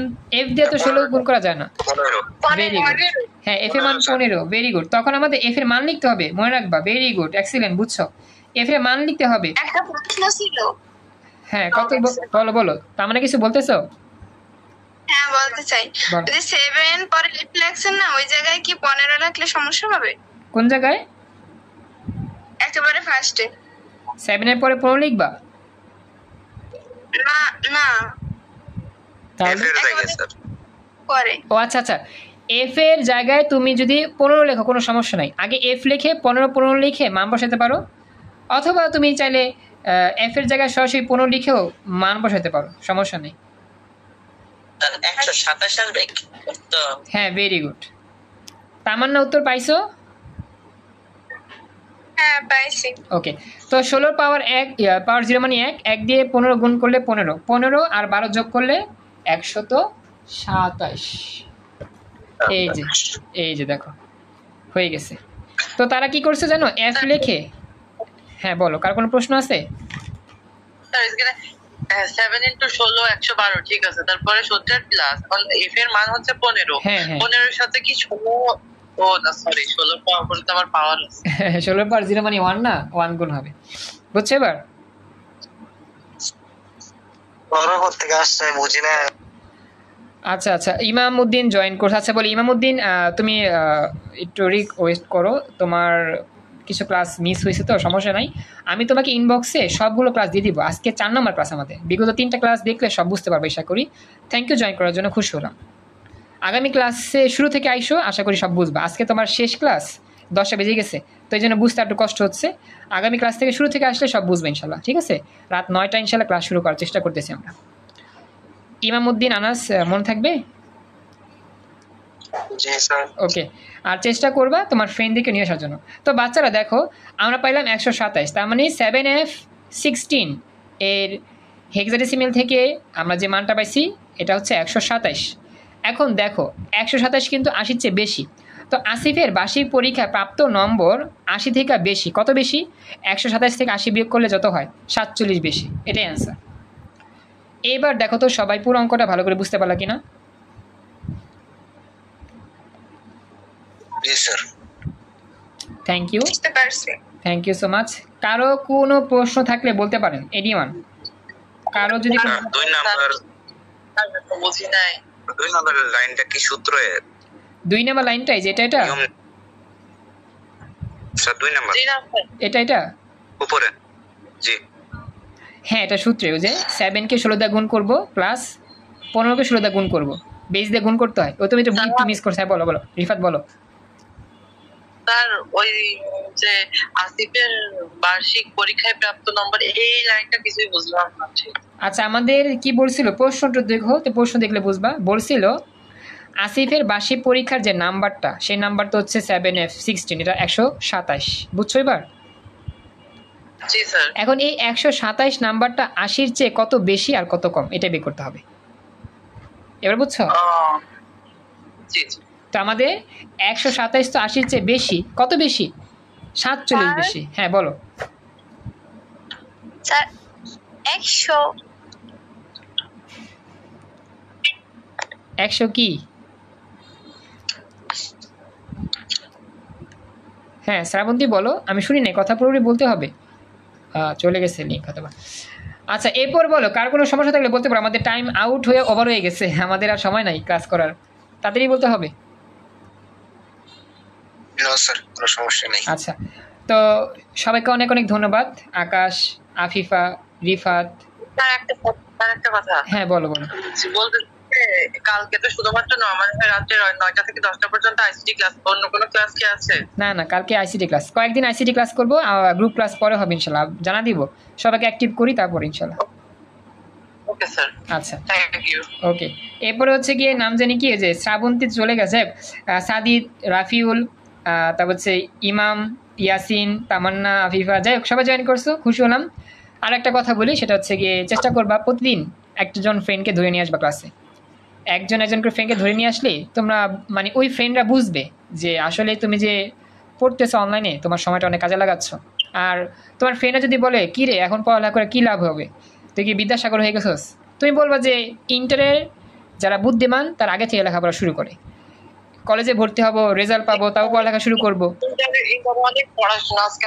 F দিয়ে তো 16 গুণ করা যায় না। ভেরি গুড, হ্যাঁ F এর মান 15, ভেরি গুড। তখন আমাদের F এর মান লিখতে হবে, মনে রাখবা। ভেরি গুড, এক্সিলেন্ট, বুঝছো। F এর মান লিখতে হবে। একটা প্রশ্ন ছিল। হ্যাঁ কত বলো বলো, তার মানে কিছু বলতেছো? হ্যাঁ বলতে চাই, যদি 7 পরে F লেখছেন না, ওই জায়গায় কি 15 লিখলে সমস্যা হবে? কোন জায়গায়? একেবারে ফার্স্টে 7 এর পরে 15 লিখবা? না না, তাহলে করে। ও আচ্ছা আচ্ছা, এফ এর জায়গায় তুমি যদি 15 লেখো কোনো সমস্যা নাই, আগে এফ লিখে 15 লিখে মান বসাতে পারো, অথবা তুমি চাইলে এফ এর জায়গায় সরাসরি 15 লিখেও মান বসাতে পারো, সমস্যা নেই। 127 আসবে তো? হ্যাঁ, ভেরি গুড। তামান্না উত্তর পাইছো? হ্যাঁ পাইছি। ওকে, তো 16 পাওয়ার 1 পাওয়ার 0 মানে 1, 1 দিয়ে 15 গুণ করলে 15, 15 আর 12 যোগ করলে 127। এই যে দেখো হয়ে গেছে। তো তারা কি করছে জানো, এফ লিখে, হ্যাঁ বলো, কার কোনো প্রশ্ন আছে? স্যার এখানে 7 × 16 112, ঠিক আছে, তারপরে 70 প্লাস এফ এর মান হচ্ছে 15, হ্যাঁ, হ্যাঁ। 15 এর সাথে কি 16, ও না সরি 16 পাওয়ার পরে তো আমার পাওয়ার আছে। 16 পাওয়ার 0 মানে 1 না, 1 গুণ হবে, বুঝছো এবার? পরবর্তী থেকে আসছে বুঝি না। আচ্ছা আচ্ছা, ইমাম উদ্দিন জয়েন করছে। আচ্ছা বলি ইমাম উদ্দিন, তুমি একটু রিকোয়েস্ট করো, তোমার কিছু ক্লাস মিস হয়েছে তো সমস্যা নাই, আমি তোমাকে ইনবক্সে সবগুলো ক্লাস দিয়ে দিব। আজকে 4 নম্বর ক্লাস আমাদের, বিগত 3টা ক্লাস দেখলে সব বুঝতে পারবে আশা করি। থ্যাংক ইউ জয়েন করার জন্য, খুশি হলাম। আগামী ক্লাসে শুরু থেকে আইসো, আশা করি সব বুঝবা। আজকে তোমার শেষ ক্লাস, 10টা বেজে গেছে, তো এই জন্য বুঝতে একটু কষ্ট হচ্ছে। আগামী ক্লাস থেকে শুরু থেকে আসলে সব বুঝবে ইনশাল্লাহ, ঠিক আছে? রাত 9টা ইনশাল্লাহ ক্লাস শুরু করার চেষ্টা করতেছি আমরা। ইমামউদ্দিন আনাস মনে থাকবে? জি স্যার। ওকে, আর চেষ্টা করবা তোমার ফ্রেন্ডদেরকে নিয়ে আসার জন্য। তো বাচ্চারা দেখো, আমরা পাইলাম 127, তার মানে 7F16 এর হেক্সাডেসিমেল থেকে আমরা যে মানটা পাইছি এটা হচ্ছে 127। এখন দেখো 127 কিন্তু 80-র চেয়ে বেশি, তো আসিফের বার্ষিক পরীক্ষায় প্রাপ্ত নম্বর 80 থেকে বেশি। কত বেশি? 127 থেকে 80 বিয়োগ করলে যত হয় 47 বেশি, এটাই অ্যান্সার। এবার দেখো তো সবাই পুরো অঙ্কটা ভালো করে বুঝতে পারলা কিনা? জি স্যার। থ্যাংক ইউ, বুঝতে পারছি। Thank you so much. কারো কোনো প্রশ্ন থাকলে বলতে পারেন, এনিওয়ান। কারো যদি কোনো- 2 নাম্বার, বুঝি নাই 2 নাম্বারের লাইনটা কি সূত্র এর? 2 নাম্বার লাইনটাই যেটা, এটা স্যার 2 নাম্বার জি না স্যার, এটা উপরে। জি হ্যাঁ, এটা সূত্রে ওই যে 7কে 16 দিয়ে গুণ করবো প্লাস 15কে 16 দিয়ে গুণ করবো, বেস দিয়ে গুণ করতে হয়। ও তুমি এটা একটু মিস করছো। হ্যাঁ বলো বলো রিফাত বলো। স্যার ওই যে আসিফের বার্ষিক পরীক্ষায় প্রাপ্ত নম্বর, এই লাইনটা কিছুই বুঝলাম না ঠিক। আচ্ছা, আমাদের কি বলছিল, প্রশ্নটা দেখো তো, প্রশ্ন দেখলে বুঝবা। বলছিল আসিফের বার্ষিক পরীক্ষার যে নাম্বারটা, সেই নাম্বারটা হচ্ছে 7F16, এটা 127, বুঝছো এবার? জি স্যার। এখন এই 127 নাম্বারটা 80-র চেয়ে কত বেশি আর কত কম, এটা বের করতে হবে। এবার বুঝছো? জি জি। তো আমাদের 127 তো 80-র চেয়ে বেশি, কত বেশি? 47 বেশি। হ্যাঁ বলো। স্যার 100 100 কি? হ্যাঁ শ্রাবন্তী বলো, আমি শুনি নাই, কথা পুরোপুরি বলতে হবে। চলে গেছে লিঙ্ক হয়তো। আচ্ছা এরপর বলো, কার কোনো সমস্যা থাকলে বলতে পারো, আমাদের টাইম আউট হয়ে ওভার হয়ে গেছে, আমাদের আর সময় নাই ক্লাস করার, তাড়াতাড়ি বলতে হবে। না স্যার, কোনো সমস্যা নেই। আচ্ছা, তো সবাইকে অনেক অনেক ধন্যবাদ। আকাশ, আফিফা, রিফাত। স্যার একটা কথা, হ্যাঁ বলো বলো। বলতে কালকে তো শুধুমাত্র রাত্রে 9টা থেকে 10টা পর্যন্ত আইসিটি ক্লাস, অন্য কোনো ক্লাস কি আছে? না না, কালকে আইসিটি ক্লাস, কয়েকদিন আইসিটি ক্লাস করবো, গ্রুপ ক্লাস পরে হবে ইনশাল্লাহ, জানা দিব। সবাইকে অ্যাক্টিভ করি তারপর ইনশাল্লাহ। ওকে স্যার, আচ্ছা থ্যাংক ইউ। ওকে, এরপরে হচ্ছে গিয়ে নাম জানি কি, যে শ্রাবন্তী চলে গেছে, সাদিদ, রাফিউল, তারপর হচ্ছে ইমাম, ইয়াসিন, তামান্না, আফিফা, যাই হোক সবাই জয়েন করছো, খুশি হলাম। আর একটা কথা বলি, সেটা হচ্ছে গিয়ে চেষ্টা করবা প্রতিদিন একজন ফ্রেন্ডকে ধরে নিয়ে আসবা ক্লাসে। একজন করে ফ্রেন্ডকে ধরে নিয়ে আসলে তোমরা মানে ওই ফ্রেন্ডরা বুঝবে যে আসলে তুমি যে পড়তেছো অনলাইনে, তোমার সময়টা অনেক কাজে লাগাচ্ছ। আর তোমার ফ্রেন্ডরা যদি বলে কী রে এখন পড়ালেখা করে কী লাভ হবে, তুই কি বিদ্যাসাগর হয়ে গেছোস, তুমি বলবা যে ইন্টারের যারা বুদ্ধিমান তার আগে থেকে লেখাপড়া শুরু করে, কলেজে ভর্তি হবো, রেজাল্ট পাবো, তাও পড়ালেখা শুরু করবো। অনেক পড়াশোনা, আজকে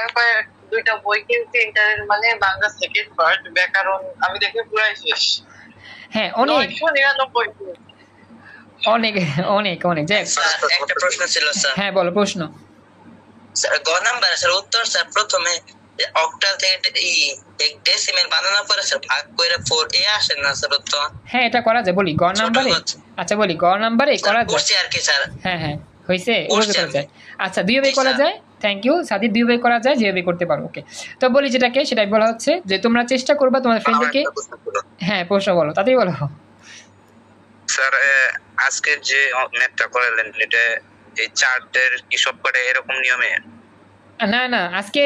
2টা বই কিনতে, ইন্টারের মানে বাংলা সেকেন্ড পার্ট, ব্যাকরণ, আমি দেখে পুরাই শেষ। হ্যাঁ অনেক 999 অনেক অনেক অনেক। যাই হোক, একটা প্রশ্ন ছিল স্যার। হ্যাঁ বলো প্রশ্ন। স্যার গ নাম্বার স্যার উত্তর স্যার প্রথমে অক্টাল থেকে এক ডেসিমেল বানানোর পরে স্যার ভাগ করে 4 আসে না স্যার তো? হ্যাঁ, এটা করা যায়, বলি গ নাম্বারে। আচ্ছা বলি গ নাম্বারে করা যায়। করছি আর কি স্যার। হ্যাঁ হয়েছে, ওইভাবে করা যায়। আচ্ছা দুইভাবে করা যায়। থ্যাংক ইউ সাদিদ, দুইভাবে করা যায়, যেভাবে করতে পারো। ওকে, তো বলি যেটাকে সেটাই বলা হচ্ছে যে তোমরা চেষ্টা করবা তোমাদের ফ্রেন্ডদেরকে। হ্যাঁ প্রশ্ন বলো, তাতেই বলো। স্যার আজকে যে ম্যাথটা করালেন এটা এই চার্টের কি সব করে এরকম নিয়মে? না আজকে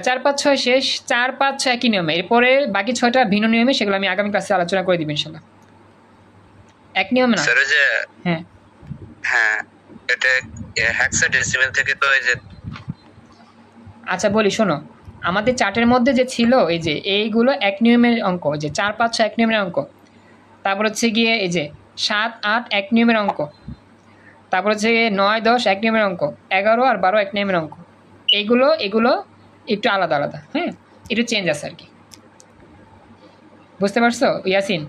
4 5 6 শেষ, 4 5 6 একই নিয়মে, এরপরে বাকি 6টা ভিন্ন নিয়মে, সেগুলো আমি আগামী ক্লাসে আলোচনা করে দিব ইনশাল্লাহ। এক নিয়মে না। স্যার যে হ্যাঁ এটা হেক্সাডেসিমেল থেকে তো এই যে। আচ্ছা বলি শোনো, আমাদের চার্টের মধ্যে যে ছিল এই যে এইগুলো এক নিয়মের অঙ্ক, যে 4 5 6 এক নিয়মের অঙ্ক, তারপর হচ্ছে গিয়ে এই যে 7 8 এক নিয়মের অঙ্ক, তারপর হচ্ছে 9 10 এক নিয়মের অঙ্ক, 11 আর 12 এক নিয়মের অঙ্ক। এগুলো একটু আলাদা আলাদা, হ্যাঁ একটু চেঞ্জ আছে আর কি, বুঝতে পারছো ইয়াসিন?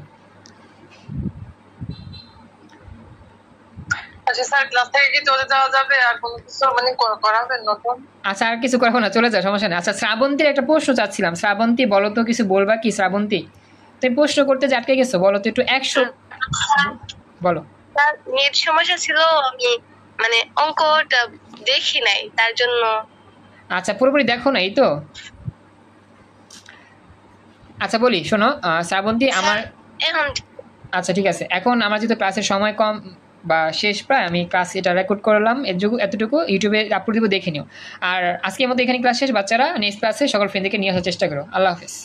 আচ্ছা স্যার, ক্লাস থেকে কি চলে যাওয়া যাবে? আর কোনো কিছু মানে করাবেন নতুন? আচ্ছা আর কিছু করবো না, চলে যায়, সমস্যা নেই। আচ্ছা শ্রাবন্তীর একটা প্রশ্ন চাচ্ছিলাম, শ্রাবন্তী বলো তো, কিছু বলবা কি শ্রাবন্তী? তুমি প্রশ্ন করতে যে আটকে গেছো, বলো তো একটু 100 বলো। নেট সমস্যা ছিল, আমি মানে অঙ্কটা দেখি নাই তার জন্য। আচ্ছা পুরোপুরি দেখো না, এই তো। আচ্ছা বলি শোনো শ্রাবন্তী, আমার এখন আচ্ছা ঠিক আছে, এখন আমার যেহেতু ক্লাসের সময় কম বা শেষ প্রায়, আমি ক্লাস এটা রেকর্ড করলাম, এতটুকু ইউটিউবে আপলোড দিব, দেখে নিও। আর আজকের মতো এখানে ক্লাস শেষ বাচ্চারা, নেক্সট ক্লাসে সকল ফ্রেন্ডদেরকে নিয়ে আসার চেষ্টা করো। আল্লাহ হাফেজ।